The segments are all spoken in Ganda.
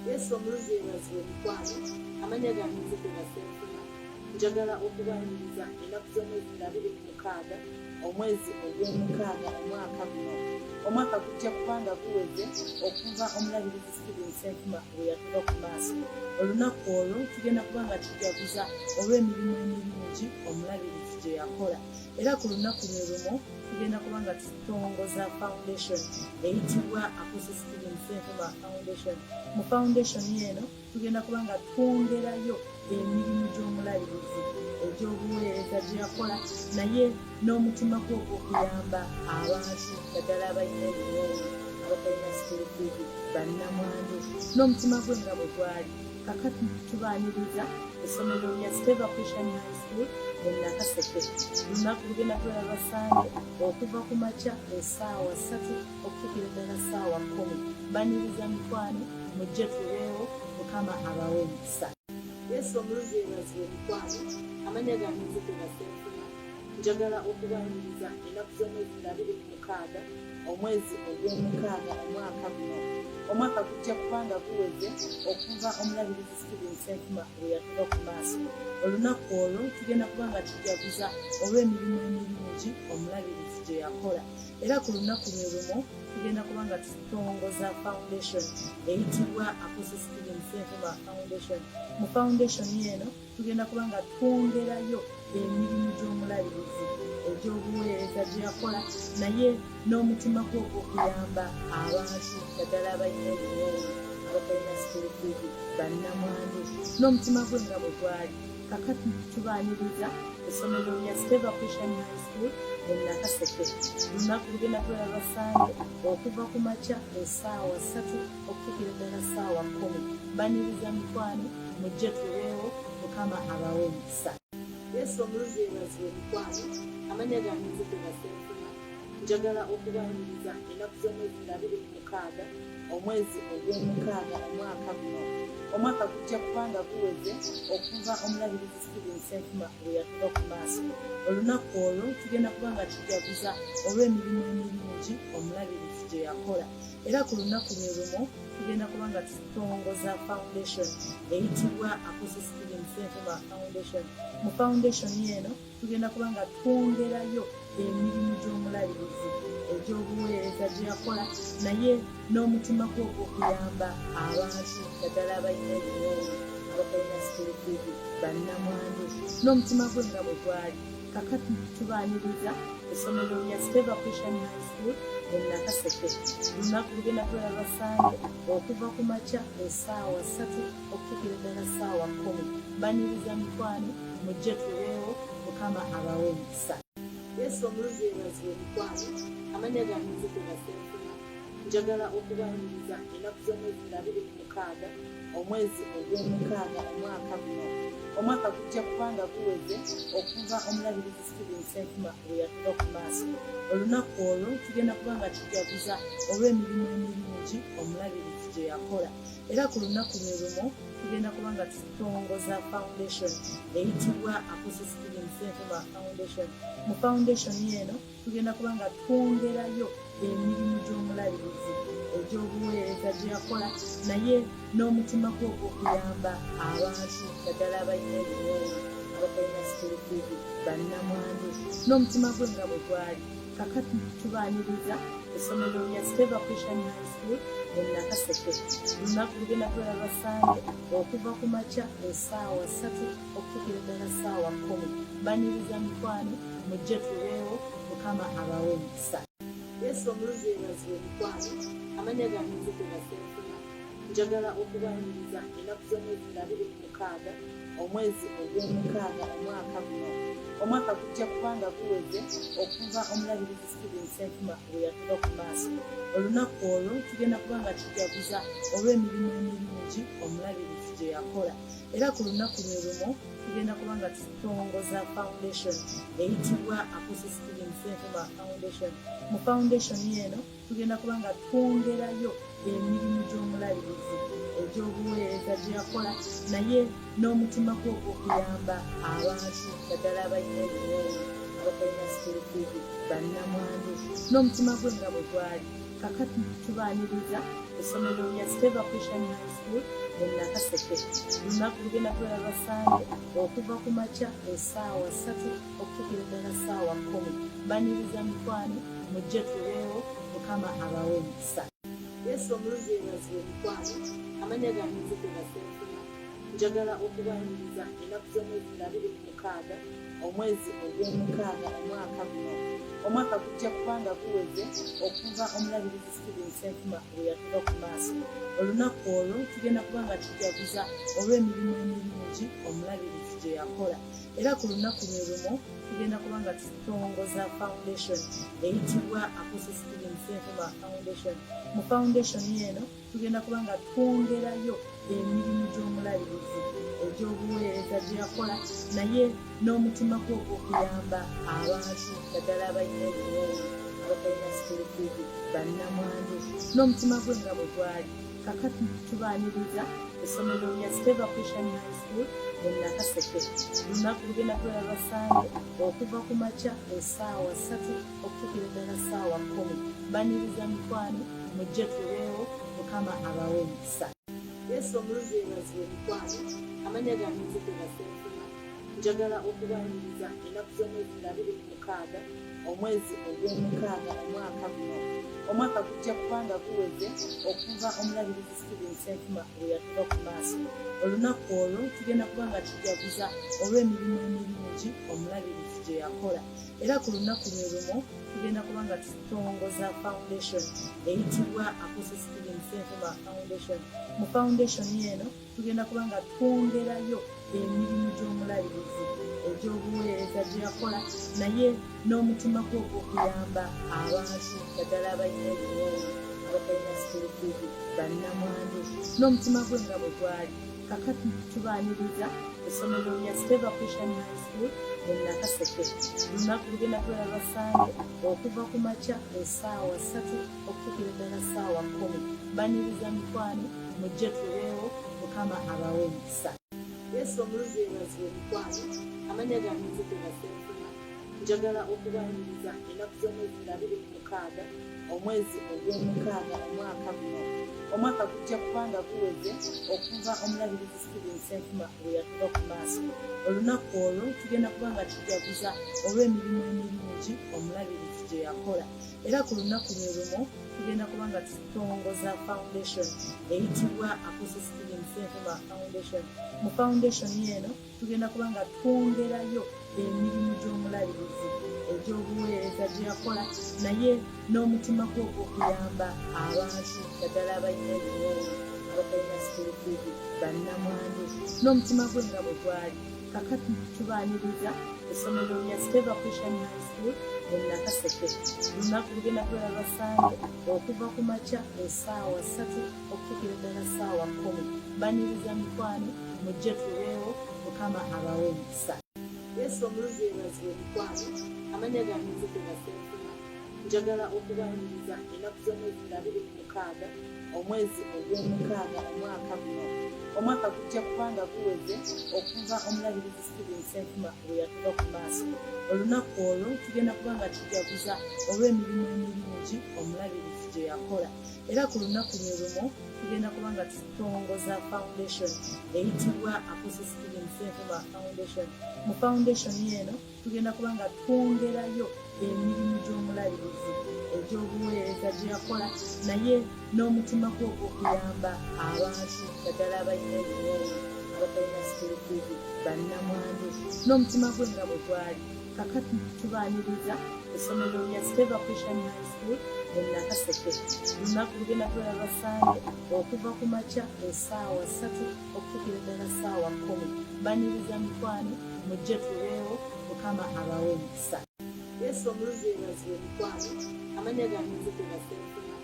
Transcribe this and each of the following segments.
Yesu omuluzi yeebazibwe mikwano amanya gange nzikuba Senfuma njagala okubaniriza ennaku z'omwezi 26 omwezi ogw'omukaaga omwaka guno. Omwaka gujja kubanga guweze okuva omulabirizi Senfuma bwe yatuva ku maaso. Olunaku olwo tugenda kubanga tujaguza olw'emirimu emirungi omulabirizi gye yakola, era ku lunaku lwe lumu tugenda kubanga tutongoza foundation eyitibwa Senfuma Foundation. Mu foundation eno tugenda kubanga twongerayo emirimu gy'omulabirizi egy'obuweereza gye yakola, naye n'omutima gwe ogw'okuyamba abantu ddala abalina ebiwoowo abatalina sipirituali bannamwandu, n'omutima gwe nga bwe gwali. Kakati tubaaniriza essomero lya Favour High School mu Nakaseke. Lunaku lugenda kubera Basande okuva ku makya essaawa 3 okutuukira ddala essaawa 10. Baniriza mikwano mujje tubeewo, Mukama abawe omukisa. Yesu omuluzi yeebazibwe mikwano amanya gange nzikuba Senfuma njagala okubaniriza ennaku z'omwezi 26 omwezi ogw'omukaaga omwaka guno. Omwaka gujja kubanga guweze okuva omulabirizi Senfuma bwe yatuva ku maaso. Olunaku olwo tugenda kubanga tujaguza olw'emirimu emirungi omulabirizi gye yakola, era ku lunaku lwe lumu tugenda kubanga tutongoza foundation eyitibwa Senfuma Foundation. Mu foundation eno tugenda kubanga twongerayo emirimu gy'omulabirizi egy'obuweereza gye yakola, naye n'omutima gwe ogw'okuyamba abantu ddala abalina ebiwoowo abatalina sipirituali bannamwandu, n'omutima gwe nga bwe gwali. Kakati tubaaniriza essomero lya Favour High School mu Nakaseke. Lunaku lugenda kubera Basande okuva ku makya essaawa 3 okutuukira ddala essaawa 10. Baniriza mikwano mujje tubeewo, Mukama abawe omukisa. Yesu omuluzi yeebazibwe mikwano amanya gange nzikuba Senfuma njagala okubaniriza ennaku z'omwezi 26 omwezi ogw'omukaaga omwaka guno. Omwaka gujja kubanga guweze okuva omulabirizi Senfuma bwe yatuva ku maaso. Olunaku olwo tugenda kubanga tujaguza olw'emirimu emirungi omulabirizi gye yakola, era ku lunaku lwe lumu tugenda kubanga tutongoza foundation eyitibwa Senfuma Foundation. Mu foundation eno tugenda kubanga twongerayo emirimu gy'omulabirizi egy'obuweereza gye yakola, naye n'omutima gwe ogw'okuyamba abantu ddala abalina ebiwoowo abatalina sipirituali bannamwandu, n'omutima gwe nga bwe gwali. Kakati tubaaniriza essomero lya Favour High School mu Nakaseke. Lunaku lugenda kubera Basande okuva ku makya essaawa 3 okutuukira ddala essaawa 10. Baniriza mikwano mujje tubeewo, Mukama abawe omukisa. Yesu omuluzi yeebazibwe mikwano amanya gange nzikuba Senfuma njagala okubaniriza ennaku z'omwezi 26 omwezi ogw'omukaaga omwaka guno. Omwaka gujja kubanga guweze okuva omulabirizi Senfuma bwe yatuva ku maaso. Olunaku olwo tugenda kubanga tujaguza olw'emirimu emirungi omulabirizi gye yakola, era ku lunaku lwe lumu tugenda kubanga tutongoza foundation eyitibwa Senfuma Foundation. Mu foundation eno tugenda kubanga twongerayo emirimu gy'omulabirizi egy'obuweereza gye yakola, naye n'omutima gwe ogw'okuyamba abantu ddala abalina ebiwoowo abatalina sipirituali bannamwandu, n'omutima gwe nga bwe gwali. Kakati tubaaniriza essomero lya Favour High School mu Nakaseke. Lunaku lugenda kubera Basande okuva ku makya essaawa 3 okutuukira ddala essaawa 10. Baniriza mikwano mujje tubeewo, Mukama abawe omukisa. Yesu omuluzi yeebazibwe mikwano amanya gange nzikuba Senfuma njagala okubaniriza ennaku z'omwezi 26 omwezi ogw'omukaaga omwaka guno. Omwaka gujja kubanga guweze okuva omulabirizi Senfuma bwe yatuva ku maaso. Olunaku olwo tugenda kubanga tujaguza olw'emirimu emirungi omulabirizi gye yakola, era ku lunaku lwe lumu tugenda kubanga tutongoza foundation eyitibwa Senfuma Foundation. Mu foundation eno tugenda kubanga twongerayo emirimu gy'omulabirizi egy'obuweereza gye yakola, naye n'omutima gwe ogw'okuyamba abantu ddala abalina ebiwoowo abatalina sipirituali bannamwandu, n'omutima gwe nga bwe gwali. Kakati tubaaniriza essomero lya Favour High School e Nakaseke. Olunaku lugenda kubeera lwa Sande okuva ku makya essaawa 3 okutuukira ddala ssaawa 10. Baniriza mikwano mujje tubeewo, Mukama abawe emikisa. Yesu omulungi yeebazibwe mikwano, amannya gange nzikuba Senfuma. Njagala okubaniriza ennaku z'omwezi 26 omwezi ogw'omukaaga omwaka guno. Omwaka gujja kubanga guweze okuva omulabirizi Stephen Senfuma bwe yatuva ku maaso. Olunaku olwo tugenda kubanga tujaguza olw'emirimu emirungi omulabirizi gye yakola. Era ku lunaku lwe lumu tugenda kubanga tutongoza foundation eyitibwa Apostle Stephen Senfuma Foundation. Mu foundation eno tugenda kubanga twongerayo emirimu gy'omulabirizi egy'obuweereza gye yakola, naye n'omutima gwe ogw'okuyamba abantu naddala abalina ebiwoowo abatalina sikiritivi bannamwandu, n'omutima gwe nga bwe gwali. Kakati tubaaniriza essomero lya Favour High School e Nakaseke. Olunaku lugenda kubeera lwa Sande okuva ku makya essaawa 3 okutuukira ddala ssaawa 10. Baniriza mikwano mujje tubeewo, Mukama abawe emikisa. Yesu omulungi yeebazibwe mikwano, amannya gange nzikuba Senfuma. Njagala okubaniriza ennaku z'omwezi 26 omwezi ogw'omukaaga omwaka guno. Omwaka gujja kubanga guweze okuva omulabirizi Stephen Senfuma bwe yatuva ku maaso. Olunaku olwo tugenda kubanga tujaguza olw'emirimu emirungi omulabirizi gye yakola. Era ku lunaku lwe lumu tugenda kubanga tutongoza foundation eyitibwa Apostle Stephen Senfuma Foundation. Mu foundation eno tugenda kubanga twongerayo emirimu gy'omulabirizi egy'obuweereza gye yakola, naye n'omutima gwe ogw'okuyamba abantu naddala abalina ebiwoowo abatalina sikiritivi bannamwandu, n'omutima gwe nga bwe gwali. Kakati tubaaniriza essomero lya Favour High School e Nakaseke. Olunaku lugenda kubeera lwa Sande okuva ku makya essaawa 3 okutuukira ddala ssaawa 10. Baniriza mikwano mujje tubeewo, Mukama abawe emikisa. Yesu omulungi yeebazibwe mikwano, amannya gange nzikuba Senfuma. Njagala okubaniriza ennaku z'omwezi 26 omwezi ogw'omukaaga omwaka guno. Omwaka gujja kubanga guweze okuva omulabirizi Stephen Senfuma bwe yatuva ku maaso. Olunaku olwo tugenda kubanga tujaguza olw'emirimu emirungi omulabirizi gye yakola. Era ku lunaku lwe lumu tugenda kubanga tutongoza foundation eyitibwa Apostle Stephen Senfuma Foundation. Mu foundation eno tugenda kubanga twongerayo emirimu gy'omulabirizi egy'obuweereza gye yakola, naye n'omutima gwe ogw'okuyamba abantu naddala abalina ebiwoowo abatalina sikiritivi bannamwandu, n'omutima gwe nga bwe gwali. Kakati tubaaniriza essomero lya Favour High School e Nakaseke. Olunaku lugenda kubeera lwa Sande okuva ku makya essaawa 3 okutuukira ddala ssaawa 10. Baniriza mikwano mujje tubeewo, Mukama abawe emikisa. Yesu omulungi yeebazibwe mikwano, amannya gange nzikuba Senfuma. Njagala okubaniriza ennaku z'omwezi 26 omwezi ogw'omukaaga omwaka guno. Omwaka gujja kubanga guweze okuva omulabirizi Stephen Senfuma bwe yatuva ku maaso. Olunaku olwo tugenda kubanga tujaguza olw'emirimu emirungi omulabirizi gye yakola. Era ku lunaku lwe lumu tugenda kubanga tutongoza foundation eyitibwa Apostle Stephen Senfuma Foundation. Mu foundation eno tugenda kubanga twongerayo emirimu gy'omulabirizi egy'obuweereza gye yakola, naye n'omutima gwe ogw'okuyamba abantu naddala abalina ebiwoowo abatalina sikiritivi bannamwandu, n'omutima gwe nga bwe gwali. Kakati tubaaniriza essomero lya Favour High School e Nakaseke. Olunaku lugenda kubeera lwa Sande okuva ku makya essaawa 3 okutuukira ddala ssaawa 10. Baniriza mikwano mujje tubeewo, Mukama abawe emikisa. Yesu omulungi yeebazibwe mikwano, amannya gange nzikuba Senfuma.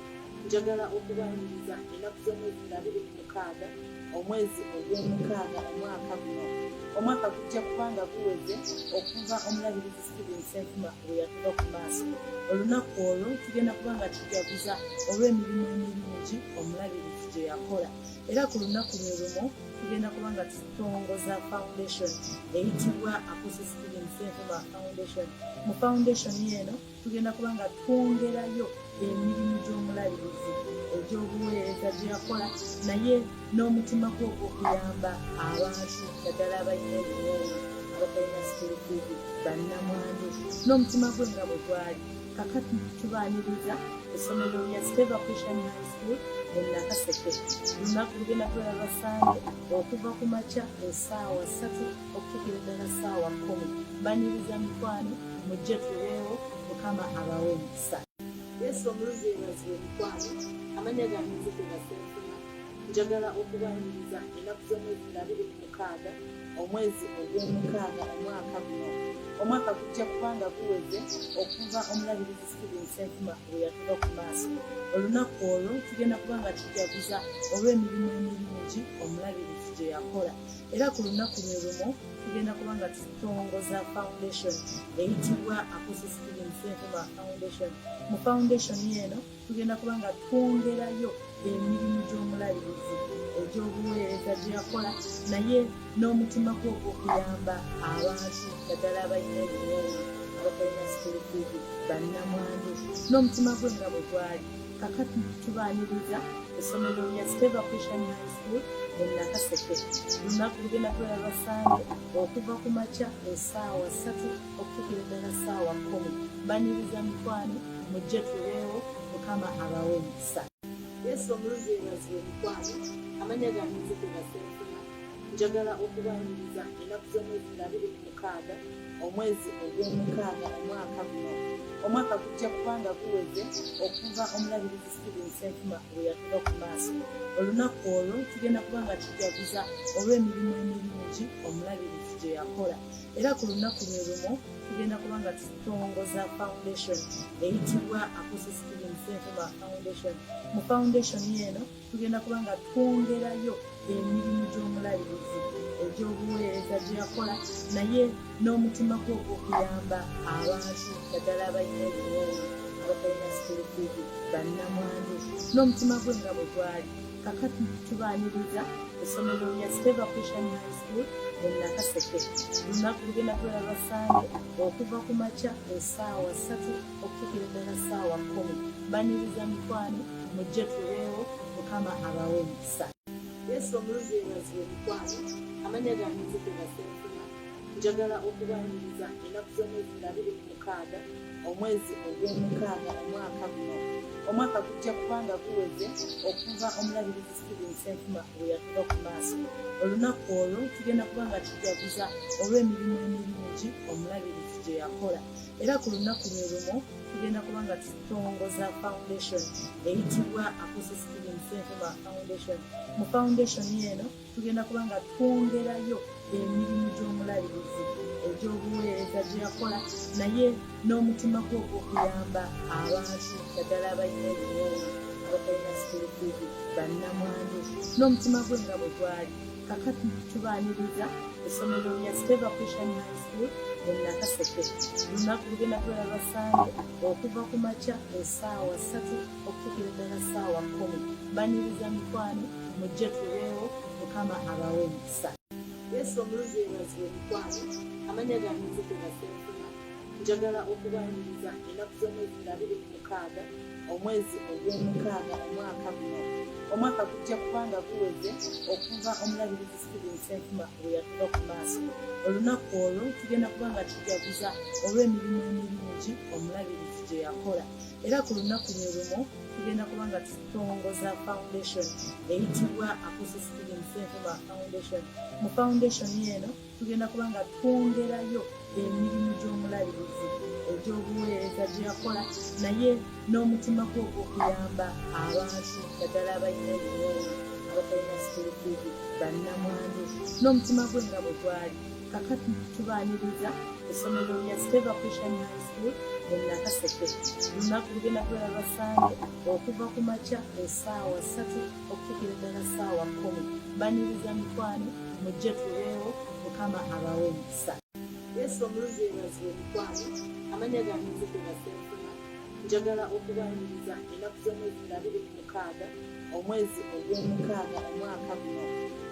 Njagala okubaniriza ennaku z'omwezi 26 omwezi ogw'omukaaga omwaka guno. Omwaka gujja kubanga guweze okuva omulabirizi Stephen Senfuma bwe yatuva ku maaso. Olunaku olwo tugenda kubanga tujaguza olw'emirimu emirungi omulabirizi gye yakola. Era ku lunaku lwe lumu tugenda kuba nga tutongoza foundation eyitibwa Senfuma foundation. Mu foundation eno tugenda kuba nga twongerayo emirimu gy'omulabirizi egy'obuweereza gye yakola, naye n'omutima gwe ogw'okuyamba abantu ddala abalina ebiwoobe, abatalina sipirituvi, bannamwandu, n'omutima gwe nga bwe gwali. Kakati tubaaniriza essomero lya Favour High School e Nakaseke. Lunaku lugenda kubeera Basande okuva ku makya essaawa 3 okutuukira ddala essaawa 10. Baniriza mikwano mujje tubeewo, Mukama abawe emikisa. Yesu omuluzi yeebazibwe mikwano, amannya gange nzikuba Senfuma. Njagala okubaniriza ennaku z'omwezi 26 omwezi ogw'omukaaga omwaka guno. Omwaka gujja kubanga guweze okuva omulabirizi Senfuma bwe yatuva ku maaso. Olunaku olwo tugenda kuba nga tujaguza olw'emirimu emirungi omulabirizi gye yakola. Era ku lunaku lwe lumu tugenda kuba nga tutongoza foundation eyitibwa Senfuma foundation. Mu foundation eno tugenda kuba nga twongerayo emirimu gy'omulabirizi egy'obuweereza gye yakola, naye n'omutima gwe ogw'okuyamba abantu ddala abalina ebiwoobe, abatalina sipirituvi, bannamwandu, n'omutima gwe nga bwe gwali. Kakati tubaaniriza essomero lya Favour High School e Nakaseke. Lunaku lugenda kubeera Basande okuva ku makya essaawa 3 okutuukira ddala essaawa 10. Baniriza mikwano mujje tubeewo, Mukama abawe emikisa. Yesu omuluzi yeebazibwe mikwano, amannya gange nzikuba Senfuma. Njagala okubaniriza ennaku z'omwezi 26 omwezi ogw'omukaaga omwaka guno. Omwaka gujja kubanga guweze okuva omulabirizi Senfuma bwe yatuva ku maaso. Olunaku olwo tugenda kuba nga tujaguza olw'emirimu emirungi omulabirizi gye yakola. Era ku lunaku lwe lumu tugenda kuba nga tutongoza foundation eyitibwa Senfuma foundation. Mu foundation eno tugenda kuba nga twongerayo emirimu gy'omulabirizi egy'obuweereza gye yakola, naye n'omutima gwe ogw'okuyamba abantu ddala abalina ebiwoobe, abatalina sipirituvi, bannamwandu, n'omutima gwe nga bwe gwali. Kakati tubaaniriza essomero lya Favour High School e Nakaseke. Lunaku lugenda kubeera Basande okuva ku makya essaawa 3 okutuukira ddala essaawa 10. Baniriza mikwano mujje tubeewo, Mukama abawe emikisa. Yesu omuluzi yeebazibwe mikwano, amannya gange nzikuba Senfuma. Njagala okubaniriza ennaku z'omwezi 26 omwezi ogw'omukaaga omwaka guno. Omwaka gujja kubanga guweze okuva omulabirizi Senfuma bwe yatuva ku maaso. Olunaku olwo tugenda kuba nga tujaguza olw'emirimu emirungi omulabirizi gye yakola. Era ku lunaku lwe lumu tugenda kuba nga tutongoza foundation eyitibwa Senfuma foundation. Mu foundation eno tugenda kuba nga twongerayo emirimu gy'omulabirizi egy'obuweereza gye yakola, naye n'omutima gwe ogw'okuyamba abantu ddala abalina ebiwoobe, abatalina sipirituvi, bannamwandu, n'omutima gwe nga bwe gwali. Kakati tubaaniriza essomero lya Favour High School e Nakaseke. Lunaku lugenda kubeera Basande okuva ku makya essaawa 3 okutuukira ddala essaawa 10. Baniriza mikwano mujje tubeewo, Mukama abawe emikisa. Yesu omuluzi yeebazibwe mikwano, amannya gange nzikuba Senfuma. Njagala okubaniriza ennaku z'omwezi 26 omwezi ogw'omukaaga omwaka guno. Omwaka gujja kubanga guweze okuva omulabirizi Senfuma bwe yatuva ku maaso. Olunaku olwo tugenda kuba nga tujaguza olw'emirimu emirungi omulabirizi gye yakola. Era ku lunaku lwe lumu tugenda kuba nga tutongoza foundation eyitibwa Senfuma foundation. Mu foundation eno tugenda kuba nga twongerayo emirimu gy'omulabirizi egy'obuweereza gye yakola, naye n'omutima gwe ogw'okuyamba abantu ddala abalina ebiwoobe, abatalina sipirituvi, bannamwandu, n'omutima gwe nga bwe gwali. Kakati tubaaniriza essomero lya Favour High School e Nakaseke. Lunaku lugenda kubeera Basande okuva ku makya essaawa 3 okutuukira ddala essaawa 10. Baniriza mikwano mujje tubeewo, Mukama abawe emikisa. Yesu omuluzi yeebazibwe mikwano, amannya gange nzikuba Senfuma. Njagala okubaniriza ennaku z'omwezi 26 omwezi ogw'omukaaga omwaka guno.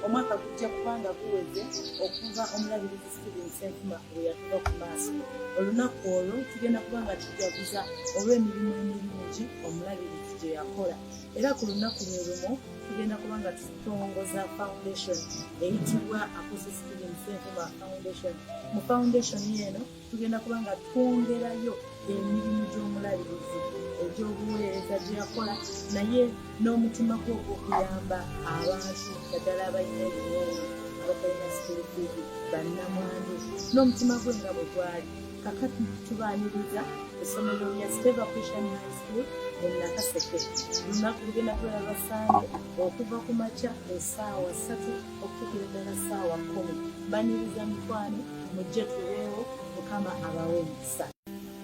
Omwaka gujja kubanga guweze okuva omulabirizi Stephen Senfuma bwe yatuva ku maaso. Olunaku olwo tugenda kubanga tujaguza olw'emirimu emirungi omulabirizi gye yakola. Era ku lunaku lwe lumu tugenda kubanga tutongoza foundation eyitibwa Apostle Stephen Senfuma Foundation. Mu foundation eno tugenda kubanga twongerayo emirimu gy'omulabirizi egy'obuweereza gye yakola, naye n'omutima gwe ogw'okuyamba abantu ddala abalina ebiwoowo, abatalina sikurufiidi, bannamwandu, n'omutima gwe nga bwe gwali. Kakati tubaaniriza essomero lya Favour High School mu Nakaseke. Lunaku lugenda kulaba Basande okuva ku makya essaawa 3 okutuukira ddala ssaawa 10. Baniriza mikwano mujje tubeewo, Mukama abawe omukisa.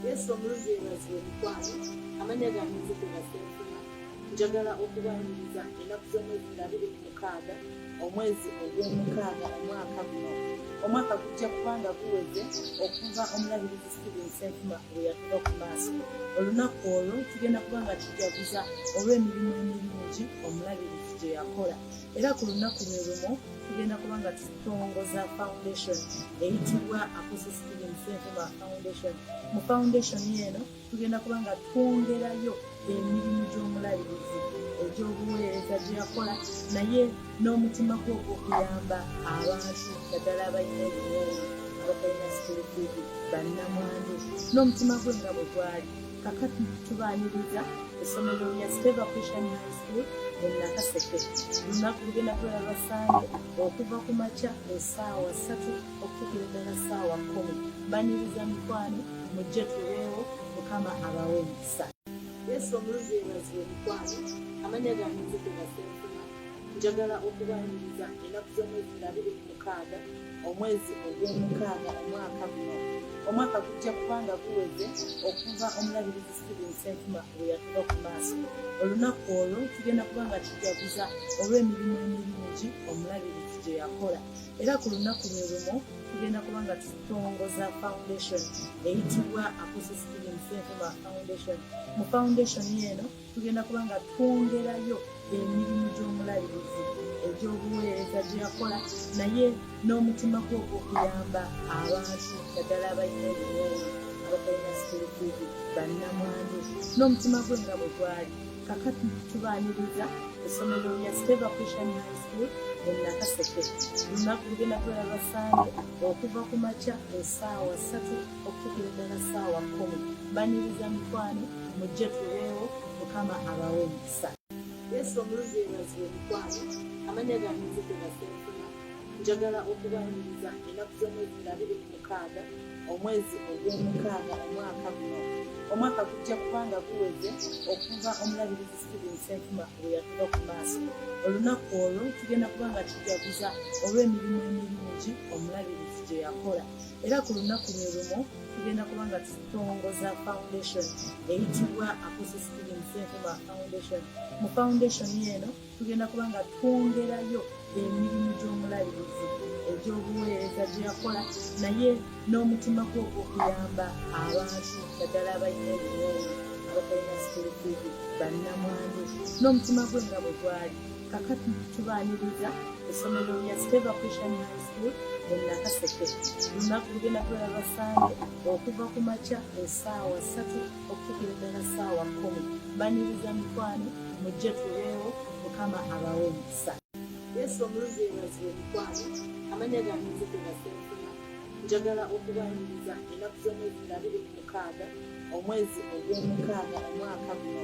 Yesu omulungi yeebazibwe mikwano, amannya gange nzikuba Senfuma. Njagala okubaniriza ennaku z'omwezi 26 omwezi ogw'omukaaga omwaka guno. Omwaka gujja kubanga guweze okuva omulabirizi Stephen Senfuma bwe yatuva ku maaso. Olunaku olwo tugenda kubanga tujaguza olw'emirimu emirungi omulabirizi gye yakola. Era ku lunaku lwe lumu tugenda kubanga tutongoza foundation eyitibwa Apostle Stephen Senfuma Foundation. Mu foundation eno tugenda kubanga twongerayo emirimu gy'omulabirizi egy'obuweereza gye yakola, naye n'omutima gwe ogw'okuyamba abantu ddala abalina ebiwoowo, abatalina sikurufiidi, bannamwandu, n'omutima gwe nga bwe gwali. Kakati tubaaniriza essomero lya Favour High School mu Nakaseke. Lunaku lugenda kulaba Basande okuva ku makya essaawa 3 okutuukira ddala ssaawa 10. Baniriza mikwano mujje tubeewo, Mukama abawe omukisa. Yesu omulungi yeebazibwe mikwano, amannya gange nzikuba Senfuma. Njagala okubaniriza ennaku z'omwezi 26 omwezi ogw'omukaaga omwaka guno. Omwaka gujja kubanga guweze okuva omulabirizi Stephen Senfuma bwe yatuva ku maaso. Olunaku olwo tugenda kubanga tujaguza olw'emirimu emirungi omulabirizi gye yakola. Era ku lunaku lwe lumu tugenda kubanga tutongoza foundation eyitibwa Apostle Stephen Senfuma Foundation. Mu foundation eno tugenda kubanga twongerayo emirimu gy'omulabirizi egy'obuweereza gye yakola, naye n'omutima gwe ogw'okuyamba abantu ddala abalina ebiwoowo, abatalina sikurufiidi, bannamwandu, n'omutima gwe nga bwe gwali. Kakati tubaaniriza essomero lya Favour High School mu Nakaseke. Lunaku lugenda kulaba Basande okuva ku makya essaawa 3 okutuukira ddala ssaawa 10. Baniriza mikwano mujje tubeewo, Mukama abawe omukisa. Yesu omulungi yeebazibwe mikwano, amannya gange nzikuba Senfuma. Njagala okubaniriza ennaku z'omwezi 26 omwezi ogw'omukaaga omwaka guno. Omwaka gujja kubanga guweze okuva omulabirizi Stephen Senfuma bwe yatuva ku maaso. Olunaku olwo tugenda kubanga tujaguza olw'emirimu emirungi omulabirizi gye yakola. Era ku lunaku lwe lumu tugenda kubanga tutongoza foundation eyitibwa Apostle Stephen Senfuma Foundation. Mu foundation eno tugenda kubanga twongerayo emirimu gy'omulabirizi egy'obuweereza gye yakola, naye n'omutima gwe ogw'okuyamba abantu ddala abalina ebiwoowo, abatalina sikurufiidi, bannamwandu, n'omutima gwe nga bwe gwali. Kakati tubaaniriza essomero lya Favour High School mu Nakaseke. Lunaku lugenda kulaba Basande okuva ku makya essaawa 3 okutuukira ddala ssaawa 10. Baniriza mikwano mujje tubeewo, Mukama abawe omukisa. Yesu omulungi yeebazibwe mikwano, amannya gange nzikuba Senfuma. Njagala okubaniriza ennaku z'omwezi 26 omwezi ogw'omukaaga omwaka guno.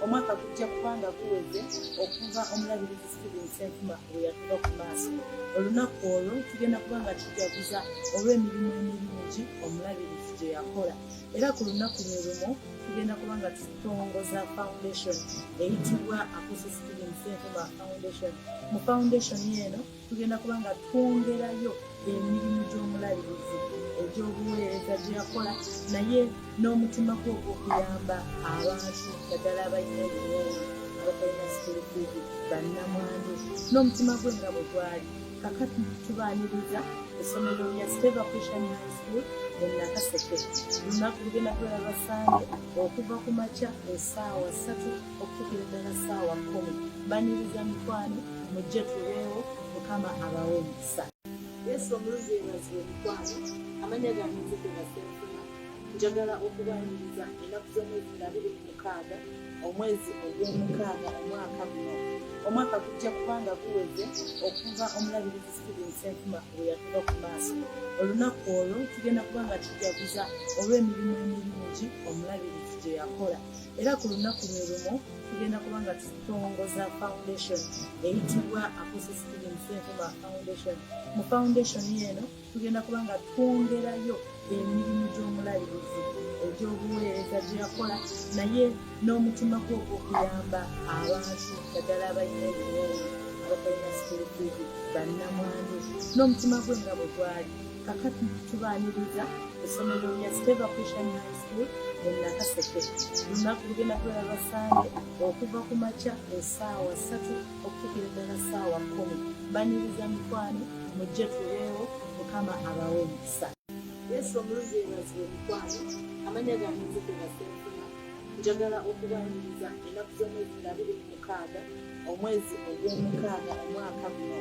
Omwaka gujja kubanga guweze okuva omulabirizi Stephen Senfuma bwe yatuva ku maaso. Olunaku olwo tugenda kubanga tujaguza olw'emirimu emirungi omulabirizi gye yakola. Era ku lunaku lwe lumu tugenda kubanga tutongoza foundation eyitibwa Apostle Stephen Senfuma Foundation. Mu foundation eno tugenda kubanga twongerayo emirimu gy'omulabirizi egy'obuweereza gye yakola, naye n'omutima gwe ogw'okuyamba abantu ddala abalina ebiwoowo, abatalina sikurufiidi, bannamwandu, n'omutima gwe nga bwe gwali. kakati tubaaniriza essomero lya Favour High School e Nakaseke. Lunaku lugenda kubeera Basande okuva ku makya essaawa 3 okutuukira ddala ssaawa 10. Baniriza mikwano mujje tuleewo Mukama abawe omukisa. Yesu omulungi yeebazibwe mikwano. Amannya gange nzikuba Senfuma. Njagala okubaaniriza ennaku z'omwezi 26 omwezi ogw'omukaaga omwaka guno. Omwaka gujja kubanga guweze okuva omulabirizi Stephen Senfuma bwe yatuva ku maaso. Olunaku olwo tugenda kubanga tujaguza olw'emirimu emirungi omulabirizi gye yakola. Era ku lunaku lwe lumu tugenda kubanga tutongoza foundation eyitibwa Apostle Stephen Senfuma Foundation. Mu foundation eno tugenda kubanga twongerayo emirimu gy'omulabirizi egy'obuweereza gye yakola, naye n'omutima gwe ogw'okuyamba abantu ddala abalina ebiwoowo, abatalina sikulifizi, bannamwandu, n'omutima gwe nga bwe gwali. Kakati tubaaniriza essomero lya Favour High School e Nakaseke. Lunaku lugenda kubeera Basande okuva ku makya essaawa 3 okutuukira ddala ssaawa 10. Baniriza mikwano mujje tuleewo Mukama abawe omukisa. Yesu omulungi yeebazibwe mikwano. Amannya gange nzikuba Senfuma. Njagala okubaaniriza ennaku z'omwezi 26 omwezi ogw'omukaaga omwaka guno.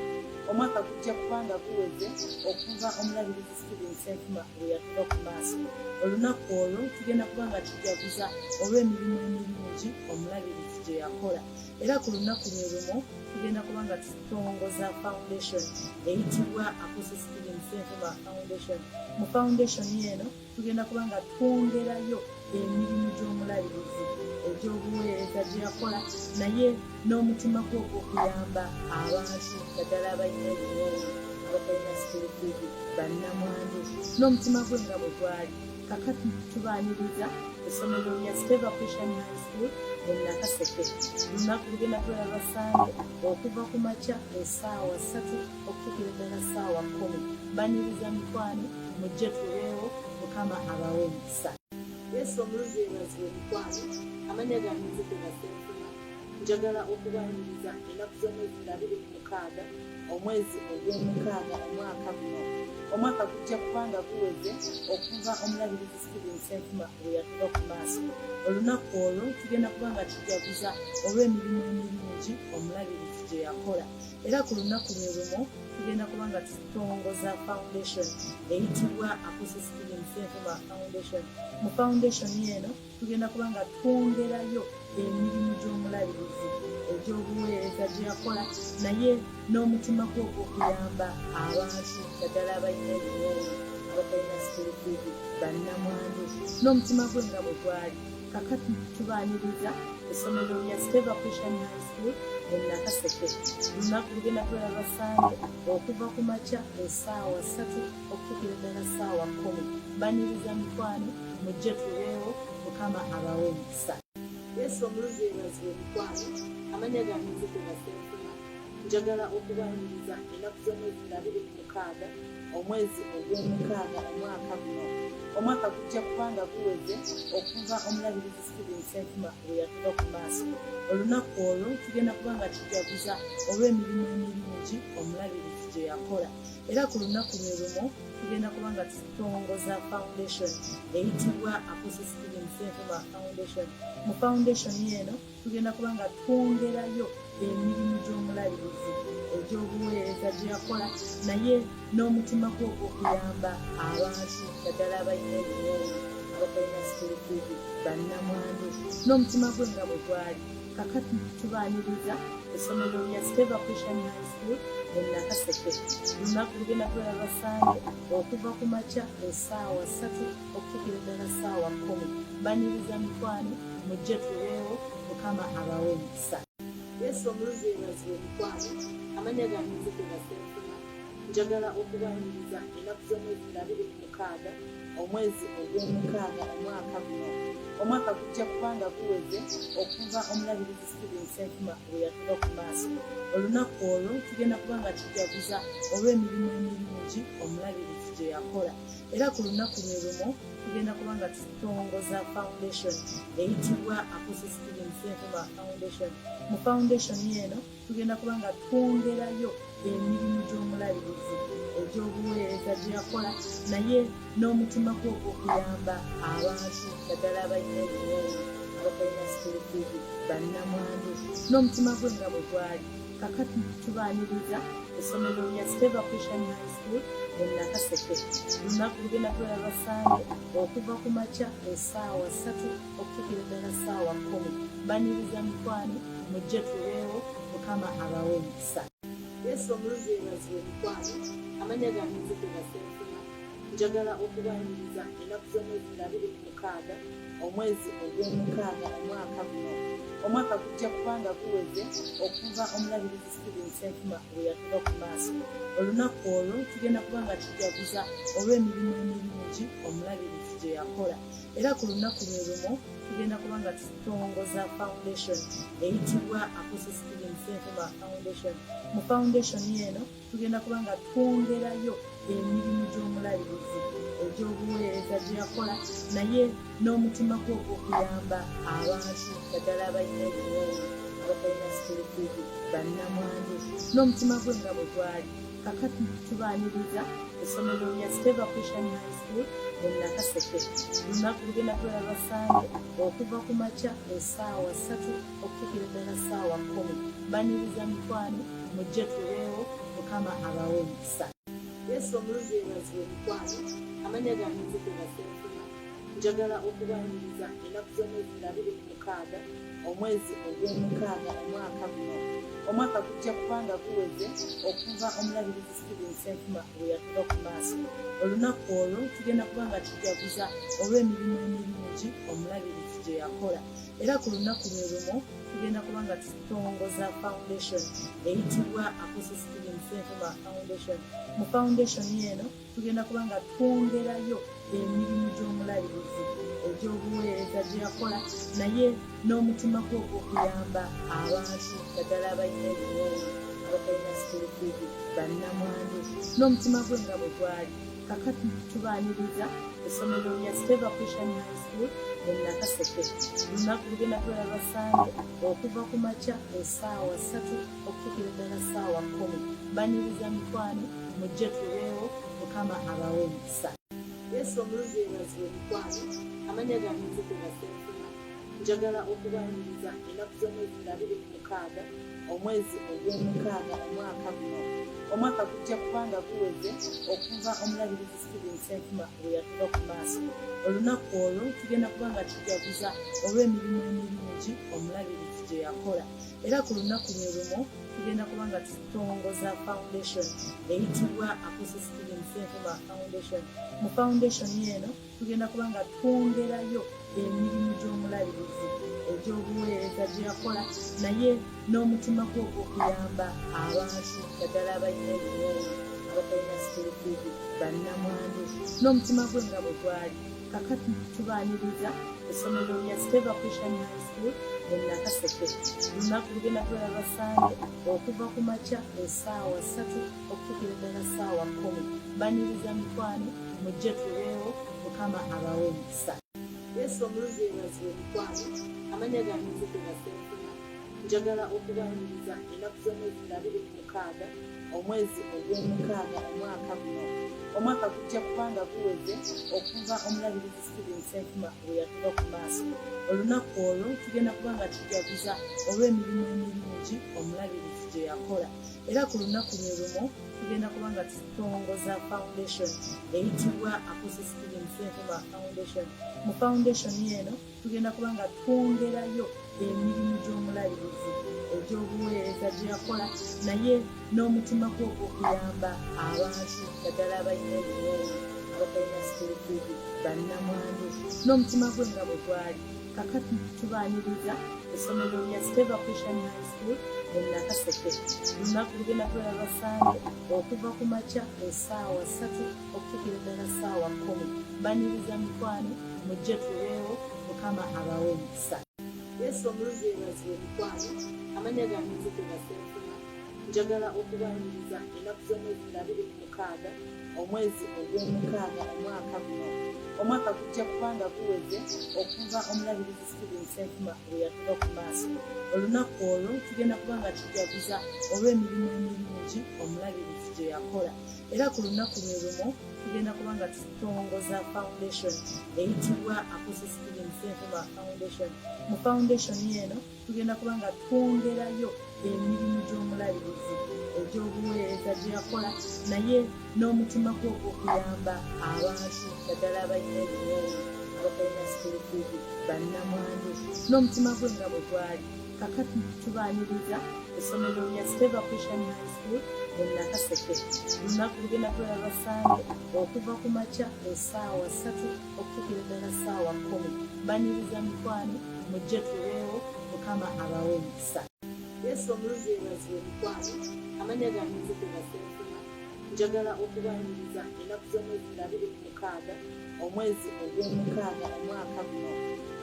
Omwaka gujja kubanga guweze okuva omulabirizi Stephen Senfuma bwe yatuva ku maaso. Olunaku olwo tugenda kubanga tujaguza olw'emirimu emirungi omulabirizi gye yakola. Era ku lunaku lwe lumu tugenda kubanga tutongoza foundation eyitibwa Apostle Stephen Senfuma Foundation. Mu foundation eno tugenda kubanga twongerayo emirimu gy'omulabirizi egy'obuweereza gye yakola, naye n'omutima gwe ogw'okuyamba abantu ddala abalina ebiwoowo, abatalina sikulifizi, bannamwandu, n'omutima gwe nga bwe gwali. Kakati tubaaniriza essomero lya Favour High School e Nakaseke. Lunaku lugenda kubeera Basande okuva ku makya essaawa 3 okutuukira ddala ssaawa 10. Baniriza mikwano mujje tuleewo Mukama abawe omukisa. Yesu omulungi yeebazibwe mikwano. Amannya gange nzikuba Senfuma. Njagala okubaaniriza ennaku z'omwezi 26 omwezi ogw'omukaaga omwaka guno. Omwaka gujja kubanga guweze okuva omulabirizi Stephen Senfuma bwe yatuva ku maaso. Olunaku olwo tugenda kubanga tujaguza olw'emirimu emirungi omulabirizi gye yakola. Era ku lunaku lwe lumu tugenda kubanga tutongoza foundation eyitibwa Apostle Stephen Senfuma Foundation. Mu foundation eno tugenda kubanga twongerayo emirimu gy'omulabirizi egy'obuweereza gye yakola, naye n'omutima gwe ogw'okuyamba abantu ddala abalina ebiwoowo, abatalina sikulifizi, bannamwandu, n'omutima gwe nga bwe gwali. Kakati tubaaniriza essomero lya Favour High School e Nakaseke. Lunaku lugenda kubeera Basande okuva ku makya essaawa 3 okutuukira ddala ssaawa 10. Baniriza mikwano mujje tuleewo Mukama abawe omukisa. Yesu omulungi yeebazibwe mikwano. Amannya gange nzikuba Senfuma. Njagala okubaaniriza ennaku z'omwezi 26 omwezi ogw'omukaaga omwaka guno. Omwaka gujja kubanga guweze okuva omulabirizi Stephen Senfuma bwe yatuva ku maaso. Olunaku olwo tugenda kubanga tujaguza olw'emirimu emirungi omulabirizi gye yakola. Era ku lunaku lwe lumu tugenda kubanga tutongoza foundation eyitibwa Apostle Stephen Senfuma Foundation. Mu foundation eno tugenda kubanga twongerayo emirimu gy'omulabirizi egy'obuweereza gye yakola, naye n'omutima gwe ogw'okuyamba abantu ddala abalina ebiwoowo, abatalina sikulifizi, bannamwandu, n'omutima gwe nga bwe gwali. Kakati tubaaniriza essomero lya Favour High School e Nakaseke. Lunaku lugenda kubeera Basande okuva ku makya essaawa 3 okutuukira ddala ssaawa 10. Baniriza mikwano mujje tuleewo Mukama abawe omukisa. Yesu omulungi yeebazibwe mikwano. Amannya gange nzikuba Senfuma. Njagala okubaaniriza ennaku z'omwezi 26 omwezi ogw'omukaaga omwaka guno. Omwaka gujja kubanga guweze okuva omulabirizi Stephen Senfuma bwe yatuva ku maaso. Olunaku olwo tugenda kubanga tujaguza olw'emirimu emirungi omulabirizi gye yakola. Era ku lunaku lwe lumu tugenda kubanga tutongoza foundation eyitibwa Apostle Stephen Senfuma Foundation. Mu foundation eno tugenda kubanga twongerayo emirimu gy'omulabirizi gy'omulabirizi egy'obuweereza gye yakola naye n'omutima gwe ogw'okuyamba abantu naddala abalina ebiwundu abatalina sipirituuti bannamwandu n'omutima gwe nga bwe gwali kakati tubaaniriza essomero lya Favour High School mu Nakaseke lunaku lugenda kulaba Basande okuva ku makya essaawa 3 okutuukira ddala ssaawa 10 baniriza mikwano mujje tubeewo Mukama abawe omukisa. Yesu omuluzi yeebazibwe mikwano amanya gange nzikuba Senfuma njagala okubaniriza ennaku z'omwezi 26 omwezi ogw'omukaaga omwaka guno omwaka gujja kubanga guweze okuva omulabirizi Stephen Senfuma bwe yatuba ku maaso olunaku olwo tugenda kubanga tujaguza olw'emirimu emirungi omulabirizi gye yakola era ku lunaku lwe lumu tugenda kubanga tutongoza foundation eyitibwa Apostle Stephen Senfuma Foundation. Mu foundation eno tugenda kubanga twongerayo emirimu gy'omulabirizi egy'obuweereza gye yakola naye n'omutima gwe ogw'okuyamba abantu naddala abalina ebiwundu abatalina sipirituuti bannamwandu n'omutima gwe nga bwe gwali kakati tubaaniriza essomero lya Favour High School mu Nakaseke lunaku lugenda kulaba Basande okuva ku makya essaawa 3 okutuukira ddala ssaawa 10 baniriza mikwano mujje tubeewo Mukama abawe omukisa. Yesu omuluzi yeebazibwe mikwano amanya gange nzikuba Senfuma njagala okubaniriza ennaku z'omwezi 26 omwezi ogw'omukaaga omwaka guno omwaka gujja kubanga guweze okuva omulabirizi Stephen Senfuma bwe yatuba ku maaso olunaku olwo tugenda kubanga tujaguza olw'emirimu emirungi omulabirizi gye yakola era ku lunaku lwe lumu tugenda kubanga tutongoza foundation eyitibwa Apostle Stephen Senfuma Foundation. Mu foundation eno tugenda kubanga twongerayo emirimu gy'omulabirizi egy'obuweereza gye yakola naye n'omutima gwe ogw'okuyamba abantu naddala abalina ebiwundu abatalina sipirituuti bannamwandu n'omutima gwe nga bwe gwali kakati tubaaniriza essomero lya Favour High School mu Nakaseke lunaku lugenda kulaba Basande okuva ku makya essaawa 3 okutuukira ddala ssaawa 10 baniriza mikwano mujje tubeewo Mukama abawe omukisa. Yesu omuluzi yeebazibwe mikwano amanya gange nzikuba Senfuma njagala okubaniriza ennaku z'omwezi 26 omwezi ogw'omukaaga omwaka guno omwaka gujja kubanga guweze okuva omulabirizi Stephen Senfuma bwe yatuba ku maaso olunaku olwo tugenda kubanga tujaguza olw'emirimu emirungi omulabirizi gye yakola era ku lunaku lwe lumu tugenda kubanga tutongoza foundation eyitibwa Apostle Stephen Senfuma Foundation. Mu foundation eno tugenda kubanga twongerayo emirimu gy'omulabirizi egy'obuweereza gye yakola naye n'omutima gwe ogw'okuyamba abantu naddala abalina ebiwundu abatalina sipirituuti bannamwandu n'omutima gwe nga bwe gwali kakati tubaaniriza essomero lya Favour High School mu Nakaseke lunaku lugenda kulaba Basande okuva ku makya essaawa 3 okutuukira ddala ssaawa 10 baniriza mikwano mujje tubeewo Mukama abawe omukisa. Yesu omuluzi yeebazibwe mikwano amanya gange nzikuba Senfuma njagala okubaniriza ennaku z'omwezi 26 omwezi ogw'omukaaga omwaka guno omwaka gujja kubanga guweze okuva omulabirizi Stephen Senfuma bwe yatuba ku maaso olunaku olwo tugenda kubanga tujaguza olw'emirimu emirungi omulabirizi gye yakola era ku lunaku lwe lumu tugenda kubanga tutongoza foundation eyitibwa Apostle Stephen Senfuma Foundation. Mu foundation eno tugenda kubanga twongerayo emirimu gy'omulabirizi egy'obuweereza gye yakola naye n'omutima gwe ogw'okuyamba abantu naddala abalina ebiwundu abatalina sipirituuti bannamwandu n'omutima gwe nga bwe gwali kakati tubaaniriza essomero lya Favour High School mu Nakaseke lunaku lugenda kulaba Basande okuva ku makya essaawa 3 okutuukira ddala ssaawa 10 baniriza mikwano mujje tubeewo Mukama abawe omukisa. Yesu omuluzi yeebazibwe mikwano amanya gange nzikuba Senfuma njagala okubaniriza ennaku z'omwezi 26 omwezi ogw'omukaaga omwaka guno omwaka gujja kubanga guweze okuva omulabirizi Stephen Senfuma bwe yatuba ku maaso olunaku olwo tugenda kubanga tujaguza olw'emirimu emirungi emirungi omulabirizi gye yakola. Era ku lunaku lwe lumu tugenda kuba nga tutongoza foundation eyitibwa Senfuma foundation. Mu foundation eno tugenda kuba nga twongerayo emirimu gy'omulabirizi egy'obuweereza gye yakola, naye n'omutima gwe ogw'okuyamba abantu naddala abalina ebinoono abatalina sikulutuubi bannamwandu, n'omutima gwe nga bwe gwali. Kakati tubaaniriza essomero lya Favour High School mu Nakaseke. Lunaku lugenda kulaba Basande okuva ku makya essaawa 3 okutuukira ddala ssaawa 10. Baniriza mikwano mujje tubeewo, Mukama abawe emikisa. Yesu omuluzi yeebazibwe mikwano, amannya gange nzikuba Senfuma. Njagala okubaniriza ennaku z'omwezi 26 omwezi ogw'omukaaga omwaka guno.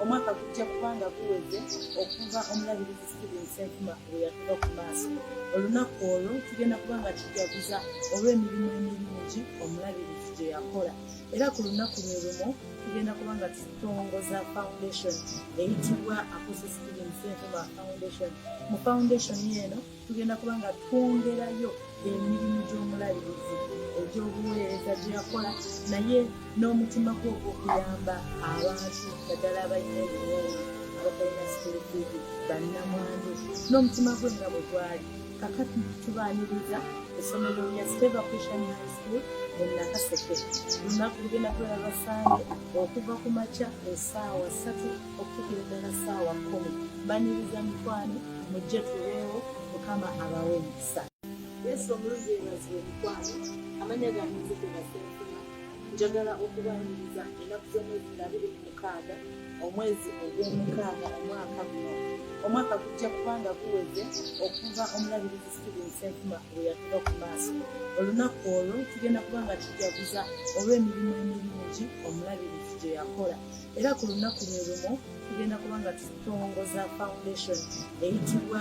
Omwaka gujja kubanga guweze okuva omulabirizi Senfuma lwe yatuva ku maaso. Olunaku olwo tugenda kubanga tujaguza olw'emirimu emirungi omulabirizi gye yakola. Era ku lunaku lwe lumu tugenda kubanga tutongoza foundation eyitibwa Senfuma foundation. Mu foundation eno tugenda kubanga twongerayo emirimu gy'omulabirizi egy'obuweereza gye yakola, naye n'omutima gwe ogw'okuyamba abantu naddala abalina ebinoono abatalina sikulutuubi bannamwandu, n'omutima gwe nga bwe gwali. Kakati tubaaniriza essomero lya Favour High School mu Nakaseke. Lunaku lugenda kulaba Basande okuva ku makya essaawa 3 okutuukira ddala ssaawa 10. Baniriza mikwano mujje tubeewo, Mukama abawe emikisa. Yesu omuluzi yeebazibwe mikwano, amannya gange nzikuba Senfuma. Njagala okubaniriza ennaku z'omwezi 26 omwezi ogw'omukaaga omwaka guno. Omwaka gujja kubanga guweze okuva omulabirizi Senfuma lwe yatuva ku maaso. Olunaku olwo tugenda kubanga tujaguza olw'emirimu emirungi omulabirizi gye yakola. Era ku lunaku lwe lumu tugenda kubanga tutongoza foundation eyitibwa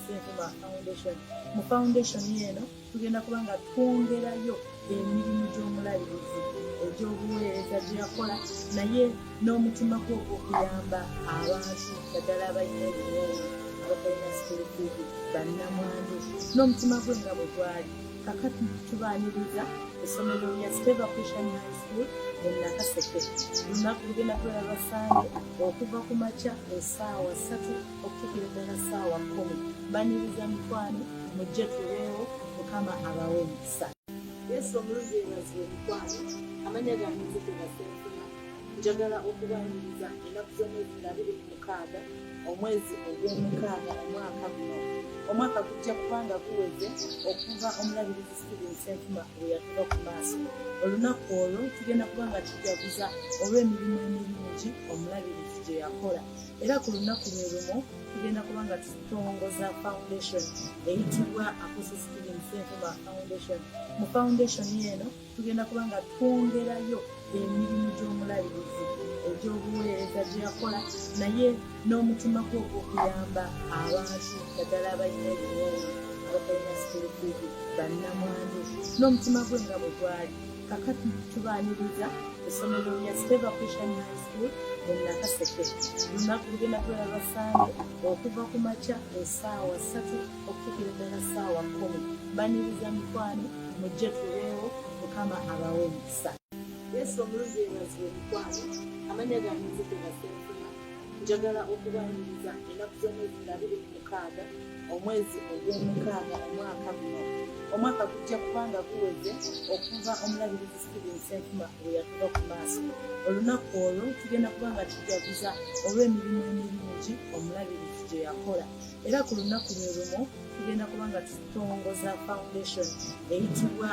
Senfuma foundation. Mu foundation eno tugenda kubanga twongerayo emirimu gy'omulabirizi egy'obuweereza gye yakola, naye n'omutima gwe ogw'okuyamba abantu naddala abalina ebinoono abatalina sikulutuubi bannamwandu, n'omutima gwe nga bwe gwali. Kakati tubaaniriza essomero lya Favour High School mu Nakaseke. Lunaku lugenda kulaba Basande okuva ku makya essaawa 3 okutuukira ddala ssaawa 10. Baniriza mikwano mujje tubeewo, Mukama abawe emikisa. Yesu omuluzi yeebazibwe mikwano, amannya gange nzikuba Senfuma. Njagala okubaniriza ennaku z'omwezi 26 omwezi ogw'omukaaga omwaka guno. Omwaka gujja kubanga guweze okuva omulabirizi Senfuma lwe yatuva ku maaso. Olunaku olwo tugenda kubanga tujaguza olw'emirimu emirungi omulabirizi gye yakola. Era ku lunaku lwe lumu tugenda kubanga tutongoza foundation eyitibwa Senfuma foundation. Mu foundation eno tugenda kubanga twongerayo emirimu gy'omulabirizi egy'obuweereza gye yakola, naye n'omutima gwe ogw'okuyamba abantu naddala abalina ebinoono abatalina sikulutuubi bannamwandu, n'omutima gwe nga bwe gwali. Kakati tubaaniriza essomero lya Favour High School mu Nakaseke. Lunaku lugenda kulaba Basande okuva ku makya essaawa 3 okutuukira ddala ssaawa 10. Baniriza mikwano mujje tubeewo, Mukama abawe emikisa. Yesu omuluzi yeebazibwe mikwano, amannya gange nzikuba Senfuma. Njagala okubaniriza ennaku z'omwezi 26 omwezi ogw'omukaaga omwaka guno. Omwaka gujja kubanga guweze okuva omulabirizi Senfuma lwe yatuva ku maaso. Olunaku olwo tugenda kubanga tujaguza olw'emirimu emirungi omulabirizi gye yakola. Era ku lunaku lwe lumu tugenda kubanga tutongoza foundation eyitibwa